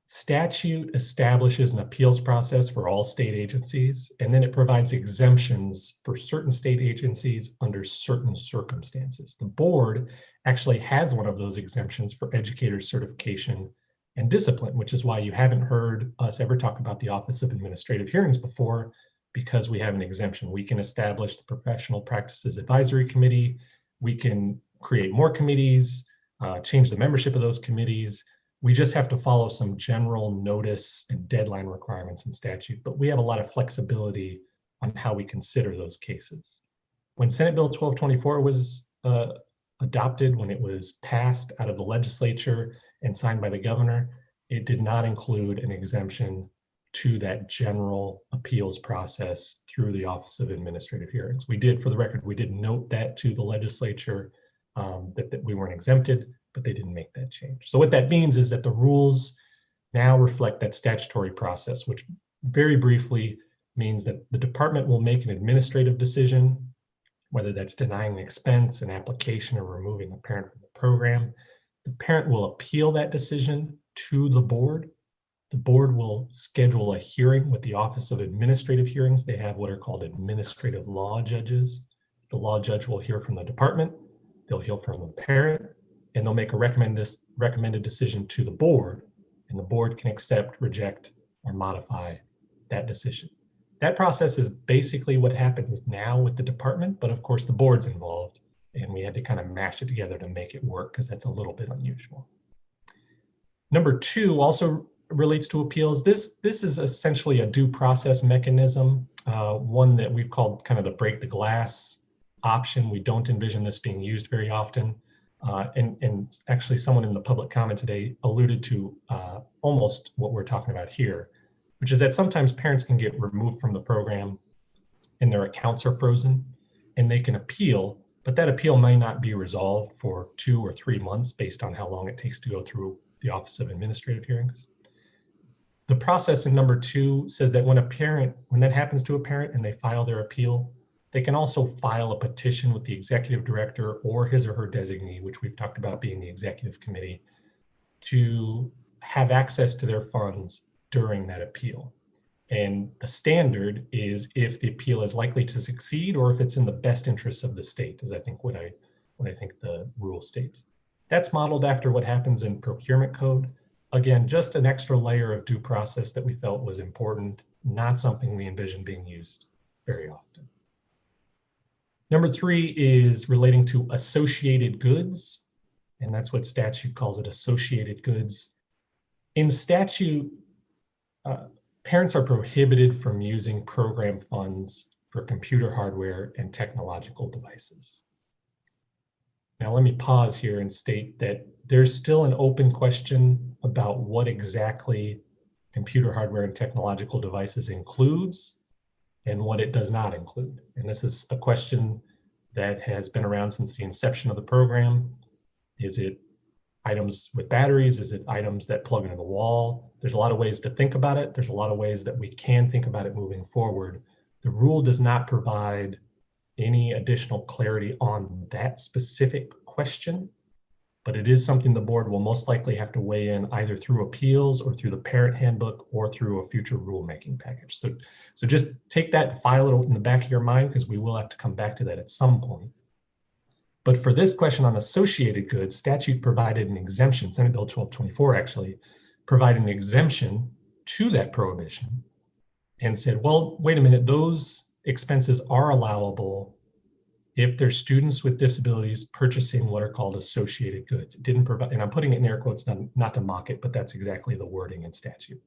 Statute establishes an appeals process for all state agencies, and then it provides exemptions for certain state agencies under certain circumstances. The board actually has one of those exemptions for educator certification and discipline, which is why you haven't heard us ever talk about the Office of Administrative Hearings before, because we have an exemption. We can establish the Professional Practices Advisory Committee. We can create more committees, change the membership of those committees. We just have to follow some general notice and deadline requirements in statute, but we have a lot of flexibility on how we consider those cases. When Senate Bill 1224 was adopted, when it was passed out of the legislature and signed by the governor, it did not include an exemption to that general appeals process through the Office of Administrative Hearings. We did, for the record, we did note that to the legislature that we weren't exempted, but they didn't make that change. So what that means is that the rules now reflect that statutory process, which very briefly means that the department will make an administrative decision, whether that's denying an expense, an application, or removing a parent from the program. The parent will appeal that decision to the board. The board will schedule a hearing with the Office of Administrative Hearings. They have what are called administrative law judges. The law judge will hear from the department, they'll hear from the parent, and they'll make a recommended decision to the board. and the board can accept, reject, or modify that decision. That process is basically what happens now with the department, but of course the board's involved, and we had to kind of mash it together to make it work because that's a little bit unusual. Number 2 also relates to appeals. This is essentially a due process mechanism, one that we've called kind of the break the glass option. We don't envision this being used very often. And actually someone in the public comment today alluded to almost what we're talking about here, which is that sometimes parents can get removed from the program and their accounts are frozen and they can appeal, but that appeal may not be resolved for 2 or 3 months based on how long it takes to go through the Office of Administrative Hearings. The process in number 2 says that when that happens to a parent and they file their appeal, they can also file a petition with the executive director or his or her designee, which we've talked about being the executive committee, to have access to their funds during that appeal. And the standard is if the appeal is likely to succeed or if it's in the best interests of the state, is I think what I think the rule states. That's modeled after what happens in procurement code. Again, just an extra layer of due process that we felt was important, not something we envision being used very often. Number 3 is relating to associated goods, and that's what statute calls it, associated goods. In statute, parents are prohibited from using program funds for computer hardware and technological devices. Now, let me pause here and state that there's still an open question about what exactly computer hardware and technological devices includes and what it does not include. And this is a question that has been around since the inception of the program. Is it items with batteries? Is it items that plug into the wall? There's a lot of ways to think about it. There's a lot of ways that we can think about it moving forward. The rule does not provide any additional clarity on that specific question, but it is something the board will most likely have to weigh in either through appeals or through the parent handbook or through a future rulemaking package. So just take that and file it in the back of your mind because we will have to come back to that at some point. But for this question on associated goods, statute provided an exemption, Senate Bill 1224 actually provided an exemption to that prohibition and said, well, wait a minute, those expenses are allowable if there's students with disabilities purchasing what are called associated goods. It didn't provide, and I'm putting it in air quotes not to mock it, but that's exactly the wording in statute.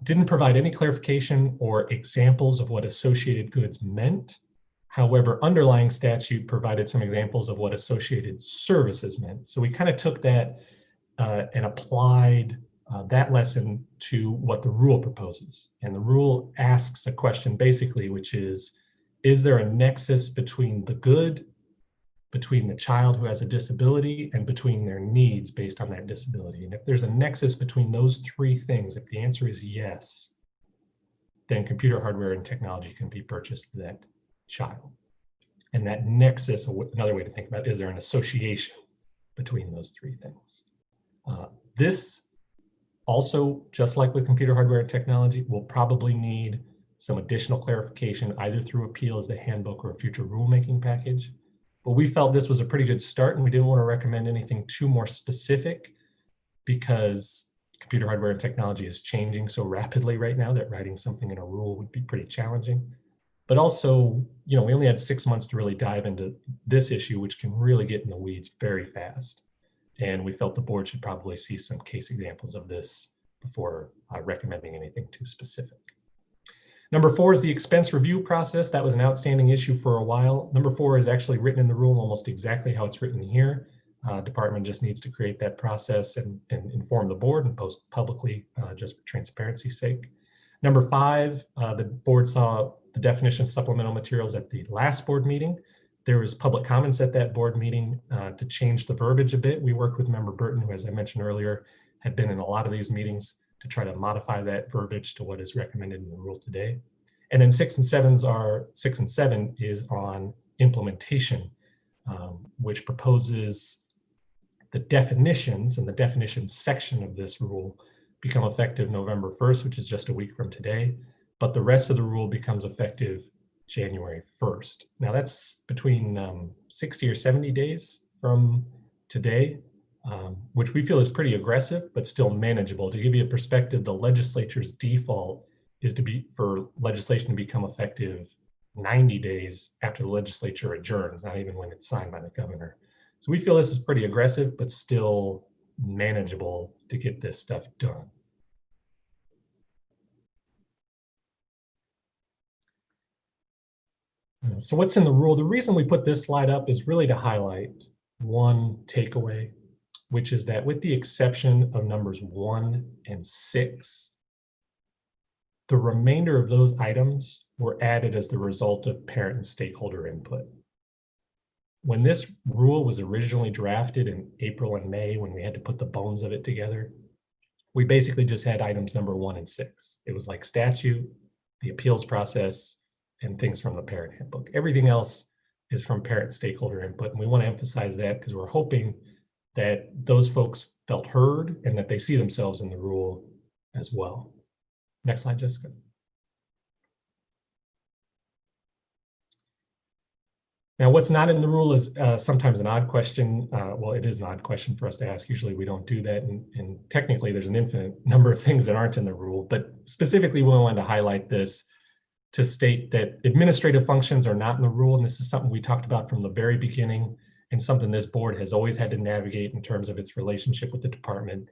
Didn't provide any clarification or examples of what associated goods meant. However, underlying statute provided some examples of what associated services meant. So we kind of took that and applied that lesson to what the rule proposes. And the rule asks a question basically, which is there a nexus between the good, between the child who has a disability, and between their needs based on that disability? And if there's a nexus between those 3 things, if the answer is yes, then computer hardware and technology can be purchased for that child. And that nexus, another way to think about it, is there an association between those 3 things? This also, just like with computer hardware and technology, will probably need some additional clarification either through appeals, the handbook, or a future rulemaking package. But we felt this was a pretty good start and we didn't want to recommend anything too more specific because computer hardware and technology is changing so rapidly right now that writing something in a rule would be pretty challenging. But also, we only had 6 months to really dive into this issue, which can really get in the weeds very fast. And we felt the board should probably see some case examples of this before recommending anything too specific. Number 4 is the expense review process. That was an outstanding issue for a while. Number 4 is actually written in the rule almost exactly how it's written here. Department just needs to create that process and inform the board and post publicly just for transparency's sake. Number 5, the board saw the definition of supplemental materials at the last board meeting. There was public comments at that board meeting to change the verbiage a bit. We worked with member Burton, who, as I mentioned earlier, had been in a lot of these meetings to try to modify that verbiage to what is recommended in the rule today. And then 6 and 7 is on implementation, which proposes the definitions, and the definitions section of this rule become effective November 1st, which is just a week from today. But the rest of the rule becomes effective January 1st. Now that's between 60 or 70 days from today. which we feel is pretty aggressive, but still manageable. To give you a perspective, the legislature's default is for legislation to become effective 90 days after the legislature adjourns, not even when it's signed by the governor. So we feel this is pretty aggressive, but still manageable to get this stuff done. So what's in the rule? The reason we put this slide up is really to highlight one takeaway, which is that with the exception of numbers 1 and 6, the remainder of those items were added as the result of parent and stakeholder input. When this rule was originally drafted in April and May, when we had to put the bones of it together, we basically just had items number 1 and 6. It was like statute, the appeals process, and things from the parent handbook. Everything else is from parent stakeholder input. And we want to emphasize that because we're hoping that those folks felt heard and that they see themselves in the rule as well. Next slide, Jessica. Now, what's not in the rule is sometimes an odd question. Well, it is an odd question for us to ask. Usually we don't do that. And technically there's an infinite number of things that aren't in the rule, but specifically we wanted to highlight this to state that administrative functions are not in the rule. And this is something we talked about from the very beginning and something this board has always had to navigate in terms of its relationship with the department.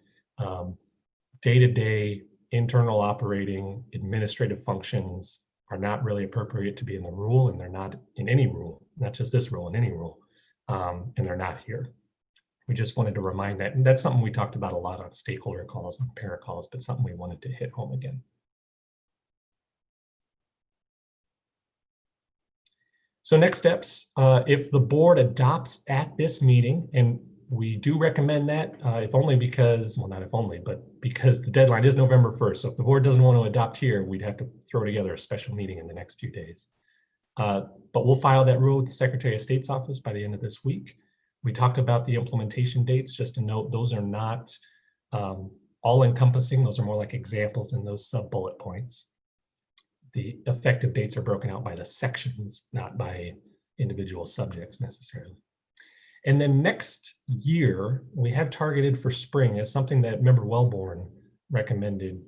Day-to-day internal operating administrative functions are not really appropriate to be in the rule, and they're not in any rule, not just this rule, in any rule, and they're not here. We just wanted to remind that, and that's something we talked about a lot on stakeholder calls and parent calls, but something we wanted to hit home again. So next steps, if the board adopts at this meeting, and we do recommend that, if only because, well, not if only, but because the deadline is November 1st. So if the board doesn't want to adopt here, we'd have to throw together a special meeting in the next few days. But we'll file that rule with the Secretary of State's office by the end of this week. We talked about the implementation dates. Just to note, those are not all encompassing. Those are more like examples in those sub-bullet points. The effective dates are broken out by the sections, not by individual subjects necessarily. And then next year, we have targeted for spring as something that Member Wellborn recommended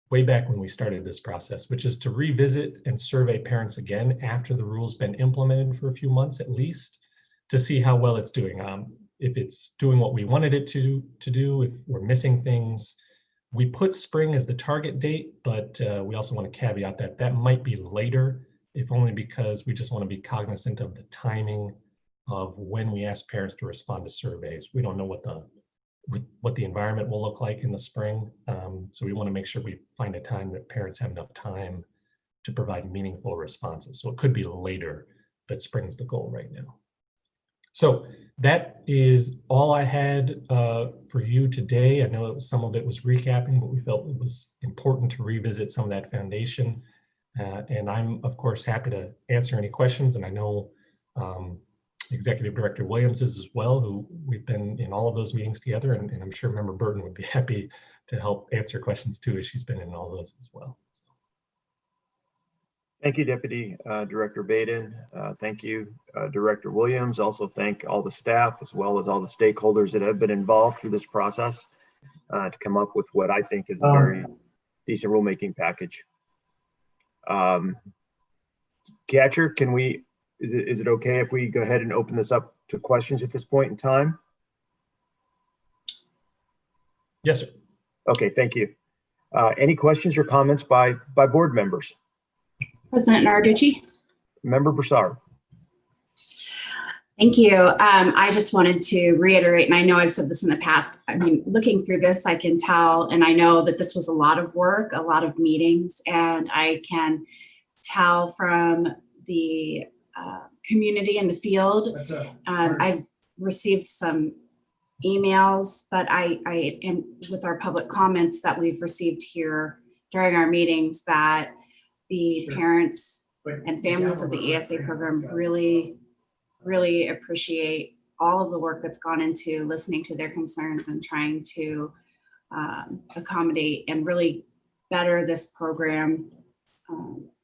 way back when we started this process, which is to revisit and survey parents again after the rule's been implemented for a few months at least, to see how well it's doing. If it's doing what we wanted it to do, if we're missing things. We put spring as the target date, but we also want to caveat that that might be later, if only because we just want to be cognizant of the timing of when we ask parents to respond to surveys. We don't know what the environment will look like in the spring. So we want to make sure we find a time that parents have enough time to provide meaningful responses. So it could be later, but spring's the goal right now. So that is all I had for you today. I know some of it was recapping, but we felt it was important to revisit some of that foundation. And I'm, of course, happy to answer any questions. And I know Executive Director Williams is as well, who we've been in all of those meetings together. And I'm sure Member Burton would be happy to help answer questions too, as she's been in all those as well.
Thank you, Deputy Director Baden. Thank you, Director Williams. Also thank all the staff as well as all the stakeholders that have been involved through this process to come up with what I think is a very decent rulemaking package. Catcher, is it okay if we go ahead and open this up to questions at this point in time?
Yes, sir.
Okay, thank you. Any questions or comments by board members?
President Narducci.
Member Broussard.
Thank you. I just wanted to reiterate, and I know I've said this in the past, I mean, looking through this, I can tell, and I know that this was a lot of work, a lot of meetings, and I can tell from the community in the field. I've received some emails, but and with our public comments that we've received here during our meetings, that the parents and families of the ESA program really appreciate all of the work that's gone into listening to their concerns and trying to accommodate and really better this program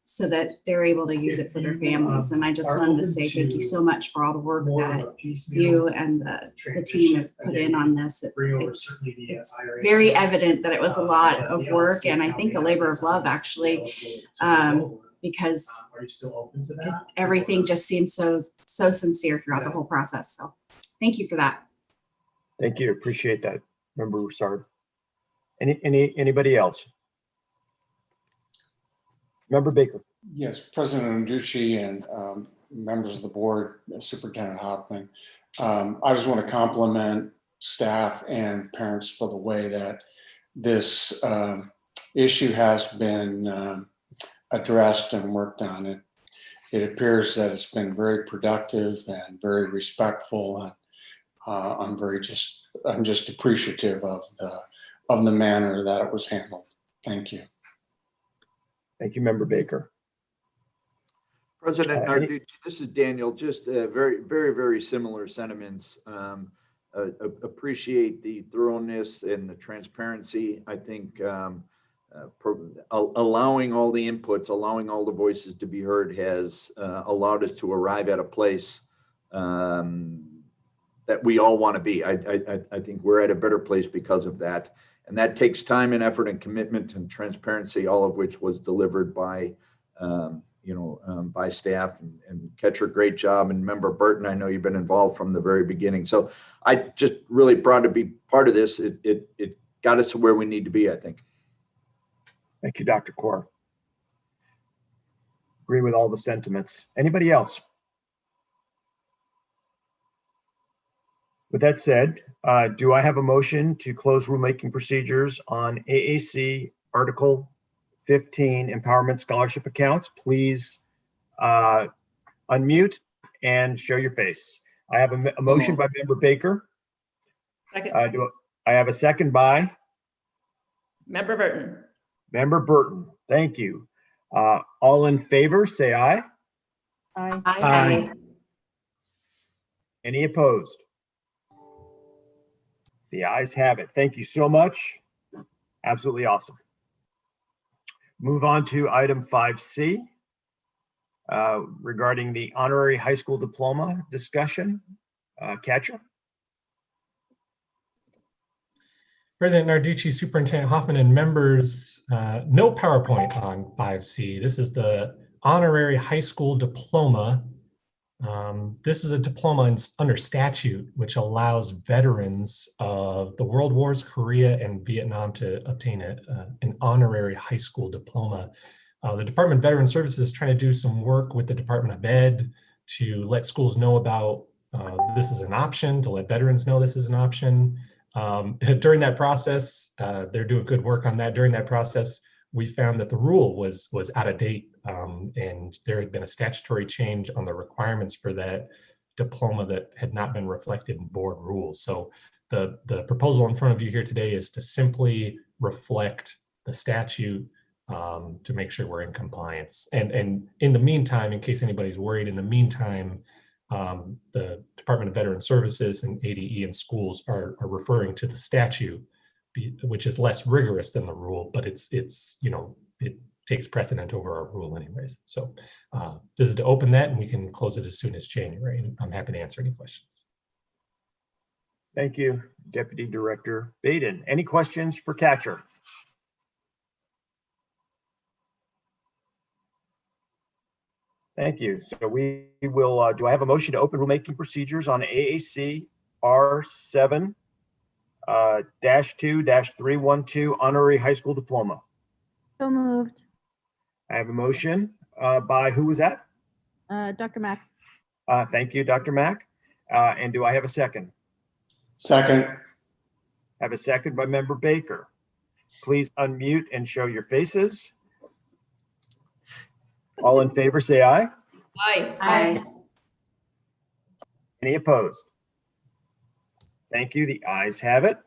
so that they're able to use it for their families. And I just wanted to say thank you so much for all the work that you and the team have put in on this. It's very evident that it was a lot of work, and I think a labor of love, actually, because everything just seems so sincere throughout the whole process. So thank you for that.
Thank you. Appreciate that, Member Broussard. Anybody else? Member Baker.
Yes, President Narducci and members of the board, Superintendent Hoffman. I just want to compliment staff and parents for the way that this issue has been addressed and worked on. It appears that it's been very productive and very respectful, and I'm just appreciative of the manner that it was handled. Thank you.
Thank you, Member Baker.
President Narducci, this is Daniel. Just very similar sentiments. Appreciate the thoroughness and the transparency. I think allowing all the inputs, allowing all the voices to be heard has allowed us to arrive at a place that we all want to be. I think we're at a better place because of that. And that takes time and effort and commitment and transparency, all of which was delivered by, by staff and Catcher, great job. And Member Burton, I know you've been involved from the very beginning. So I just really proud to be part of this. It got us to where we need to be, I think.
Thank you, Dr. Kaur. Agree with all the sentiments. Anybody else? With that said, do I have a motion to close rulemaking procedures on AAC Article 15 Empowerment Scholarship Accounts? Please unmute and show your face. I have a motion by Member Baker.
Second.
I have a second by
Member Burton.
Member Burton. Thank you. All in favor, say aye.
Aye.
Aye. Any opposed? The ayes have it. Thank you so much. Absolutely awesome. Move on to item 5C regarding the honorary high school diploma discussion. Catcher.
President Narducci, Superintendent Hoffman, and members, no PowerPoint on 5C. This is the honorary high school diploma. This is a diploma under statute, which allows veterans of the World Wars, Korea, and Vietnam to obtain an honorary high school diploma. The Department of Veteran Services is trying to do some work with the Department of Ed to let schools know about this is an option, to let veterans know this is an option. During that process, they're doing good work on that. During that process, we found that the rule was out of date, and there had been a statutory change on the requirements for that diploma that had not been reflected in board rules. So the proposal in front of you here today is to simply reflect the statute to make sure we're in compliance. And in the meantime, in case anybody's worried, in the meantime, the Department of Veteran Services and ADE and schools are referring to the statute, which is less rigorous than the rule, but it takes precedent over our rule anyways. So this is to open that, and we can close it as soon as January. And I'm happy to answer any questions.
Thank you, Deputy Director Baden. Any questions for Catcher? Thank you. So we will, do I have a motion to open rulemaking procedures on AAC R7 -2-312 honorary high school diploma?
So moved.
I have a motion by, who was that?
Dr. Mack.
Thank you, Dr. Mack. And do I have a second?
Second.
I have a second by Member Baker. Please unmute and show your faces. All in favor, say aye.
Aye.
Aye.
Any opposed? Thank you. The ayes have it.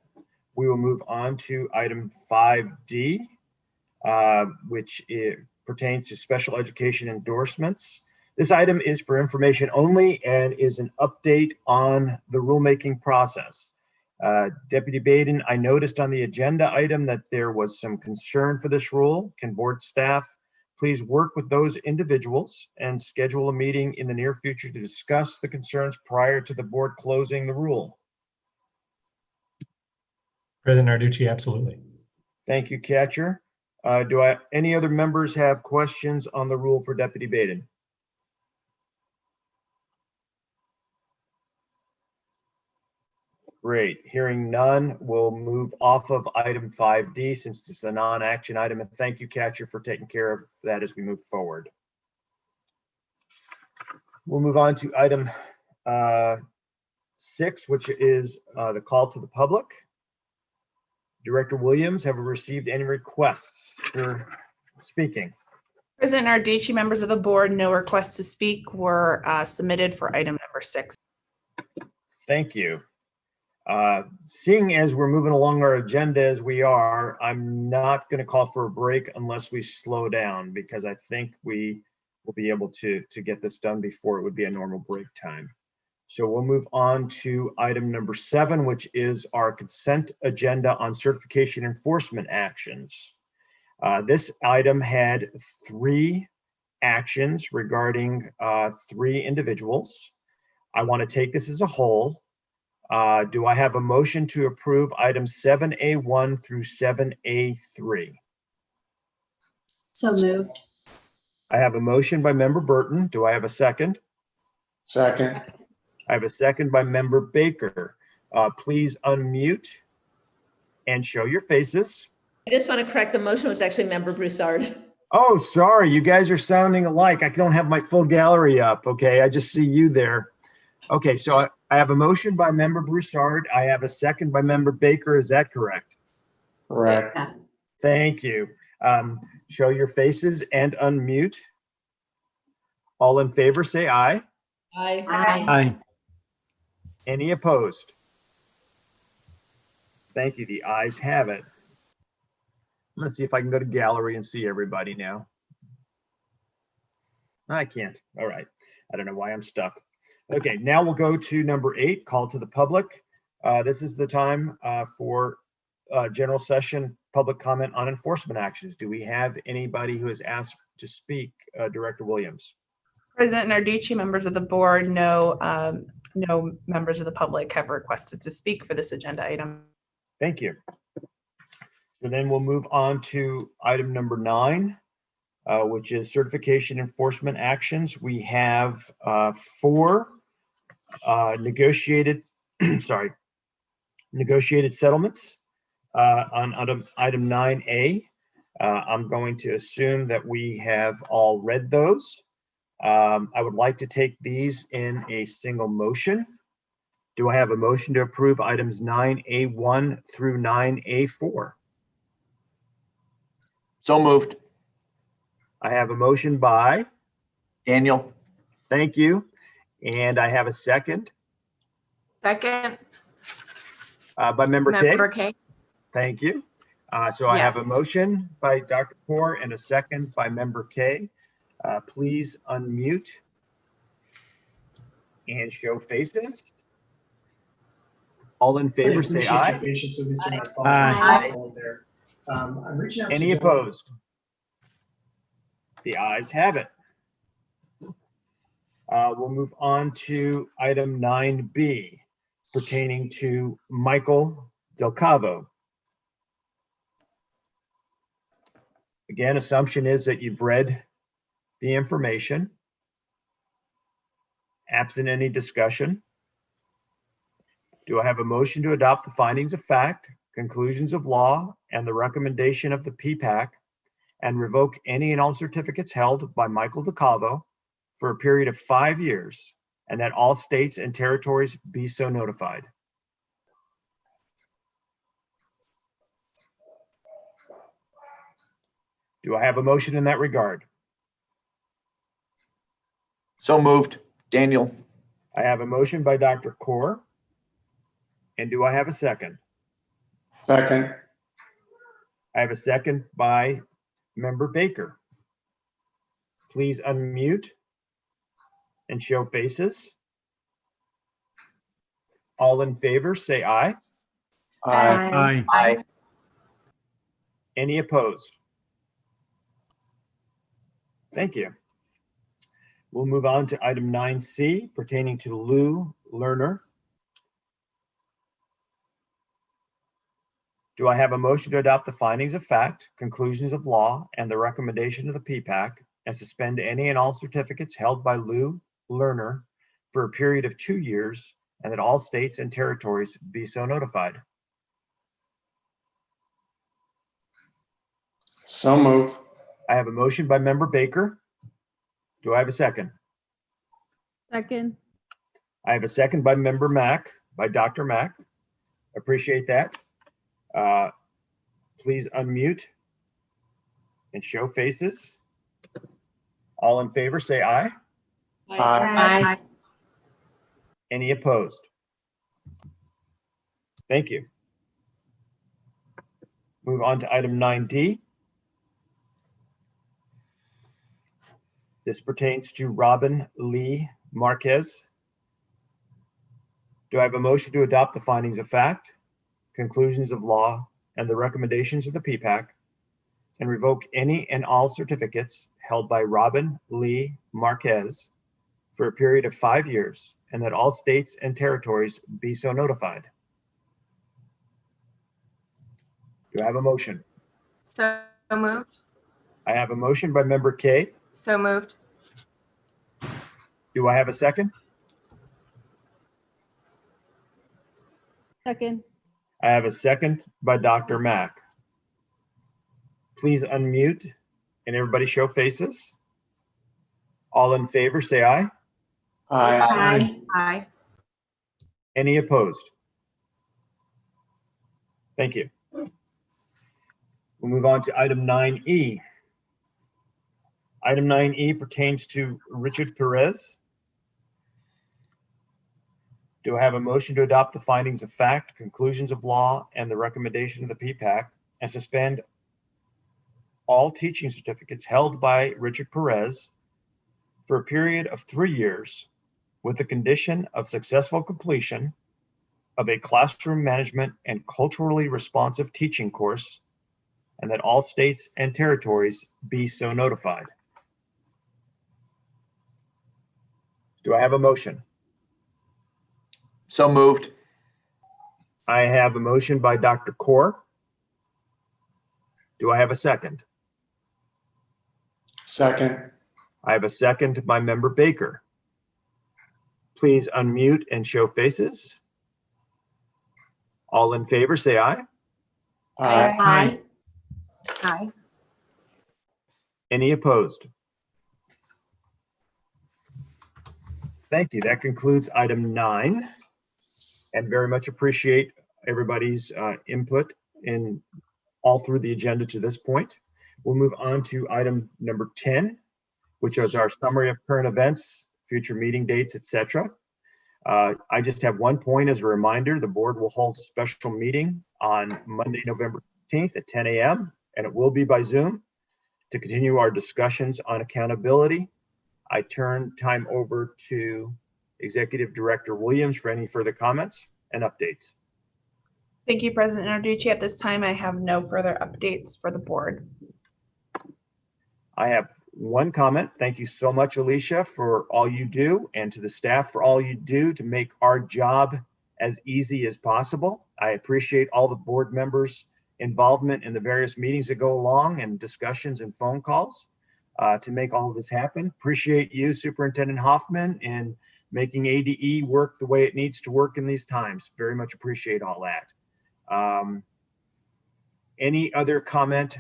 We will move on to item 5D, which pertains to special education endorsements. This item is for information only and is an update on the rulemaking process. Deputy Baden, I noticed on the agenda item that there was some concern for this rule. Can board staff please work with those individuals and schedule a meeting in the near future to discuss the concerns prior to the board closing the rule.
President Narducci, absolutely.
Thank you, Catcher. Any other members have questions on the rule for Deputy Baden? Great. Hearing none, we'll move off of item 5D since it's a non-action item. And thank you, Catcher, for taking care of that as we move forward. We'll move on to item 6, which is the call to the public. Director Williams, have we received any requests for speaking?
President Narducci, members of the board, no requests to speak were submitted for item number 6.
Thank you. Seeing as we're moving along our agenda as we are, I'm not going to call for a break unless we slow down, because I think we will be able to get this done before it would be a normal break time. So we'll move on to item number 7, which is our consent agenda on certification enforcement actions. This item had 3 actions regarding 3 individuals. I want to take this as a whole. Do I have a motion to approve items 7A1 through 7A3?
So moved.
I have a motion by member Burton. Do I have a second?
Second.
I have a second by member Baker. Please unmute and show your faces.
I just want to correct, the motion was actually member Broussard.
Oh, sorry, you guys are sounding alike. I don't have my full gallery up, okay? I just see you there. Okay, so I have a motion by member Broussard. I have a second by member Baker. Is that correct?
Correct.
Thank you. Show your faces and unmute. All in favor, say aye.
Aye.
Aye.
Any opposed? Thank you. The ayes have it. I'm gonna see if I can go to gallery and see everybody now. I can't. All right. I don't know why I'm stuck. Okay, now we'll go to number 8, call to the public. This is the time for general session, public comment on enforcement actions. Do we have anybody who has asked to speak? Director Williams.
President Narducci, members of the board, no members of the public have requested to speak for this agenda item.
Thank you. So then we'll move on to item number 9, which is certification enforcement actions. We have 4 negotiated settlements on item 9A. I'm going to assume that we have all read those. I would like to take these in a single motion. Do I have a motion to approve items 9A1 through 9A4?
So moved.
I have a motion by
Daniel.
Thank you. And I have a second.
Second.
By member K.
Member K.
Thank you. So I have a
Yes.
motion by Dr. Kaur and a second by member K. Please unmute and show faces. All in favor, say aye.
Aye.
Any opposed? The ayes have it. We'll move on to item 9B pertaining to Michael Del Cavo. Again, assumption is that you've read the information. Absent any discussion, do I have a motion to adopt the findings of fact, conclusions of law, and the recommendation of the PPAC and revoke any and all certificates held by Michael Del Cavo for a period of 5 years, and that all states and territories be so notified? Do I have a motion in that regard?
So moved. Daniel.
I have a motion by Dr. Kaur. And do I have a second?
Second.
I have a second by member Baker. Please unmute and show faces. All in favor, say aye.
Aye.
Aye. Any opposed? Thank you. We'll move on to item 9C pertaining to Lou Lerner. Do I have a motion to adopt the findings of fact, conclusions of law, and the recommendation of the PPAC and suspend any and all certificates held by Lou Lerner for a period of 2 years, and that all states and territories be so notified?
So move.
I have a motion by member Baker. Do I have a second?
Second.
I have a second by member Mack, by Dr. Mack. Appreciate that. Please unmute and show faces. All in favor, say aye.
Aye.
Any opposed? Thank you. Move on to item 9D. This pertains to Robin Lee Marquez. Do I have a motion to adopt the findings of fact, conclusions of law, and the recommendations of the PPAC and revoke any and all certificates held by Robin Lee Marquez for a period of 5 years, and that all states and territories be so notified? Do I have a motion?
So moved.
I have a motion by member Kay.
So moved.
Do I have a second?
Second.
I have a second by Dr. Mack. Please unmute and everybody show faces. All in favor, say aye.
Aye.
Aye.
Any opposed? Thank you. We'll move on to item 9E. Item 9E pertains to Richard Perez. Do I have a motion to adopt the findings of fact, conclusions of law, and the recommendation of the PPAC and suspend all teaching certificates held by Richard Perez for a period of 3 years with the condition of successful completion of a classroom management and culturally responsive teaching course, and that all states and territories be so notified? Do I have a motion?
So moved.
I have a motion by Dr. Kaur. Do I have a second?
Second.
I have a second by member Baker. Please unmute and show faces. All in favor, say aye.
Aye. Aye.
Any opposed? Thank you. That concludes item 9. And very much appreciate everybody's input in all through the agenda to this point. We'll move on to item number 10, which is our summary of current events, future meeting dates, etc. I just have one point as a reminder. The board will hold a special meeting on Monday, November 15th at 10 a.m. and it will be by Zoom to continue our discussions on accountability. I turn time over to Executive Director Williams for any further comments and updates.
Thank you, President Narducci. At this time, I have no further updates for the board.
I have one comment. Thank you so much, Alicia, for all you do, and to the staff for all you do to make our job as easy as possible. I appreciate all the board members' involvement in the various meetings that go along and discussions and phone calls to make all of this happen. Appreciate you, Superintendent Hoffman, in making ADE work the way it needs to work in these times. Very much appreciate all that. Any other comment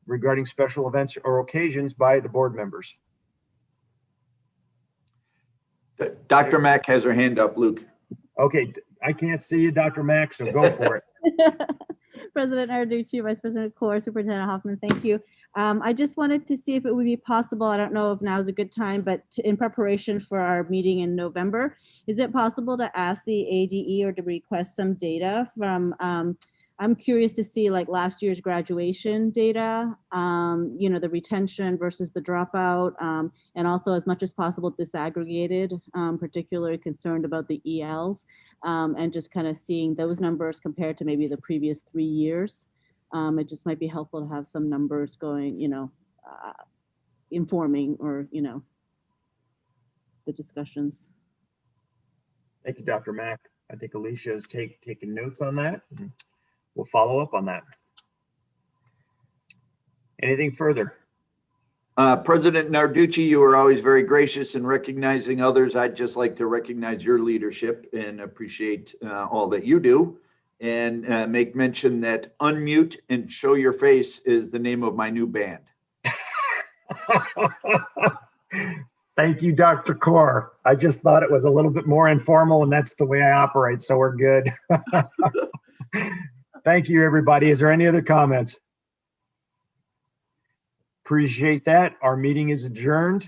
regarding special events or occasions by the board members?
Dr. Mack has her hand up, Luke.
Okay, I can't see you, Dr. Mack, so go for it.
President Narducci, Vice President Kaur, Superintendent Hoffman, thank you. I just wanted to see if it would be possible, I don't know if now is a good time, but in preparation for our meeting in November, is it possible to ask the ADE or to request some data from, I'm curious to see like last year's graduation data, you know, the retention versus the dropout, and also as much as possible disaggregated, particularly concerned about the ELs, and just kind of seeing those numbers compared to maybe the previous 3 years. It just might be helpful to have some numbers going, informing or, the discussions.
Thank you, Dr. Mack. I think Alicia has taken notes on that. We'll follow up on that. Anything further?
President Narducci, you were always very gracious in recognizing others. I'd just like to recognize your leadership and appreciate all that you do, and make mention that Unmute and Show Your Face is the name of my new band.
Thank you, Dr. Kaur. I just thought it was a little bit more informal, and that's the way I operate, so we're good. Thank you, everybody. Is there any other comments? Appreciate that. Our meeting is adjourned.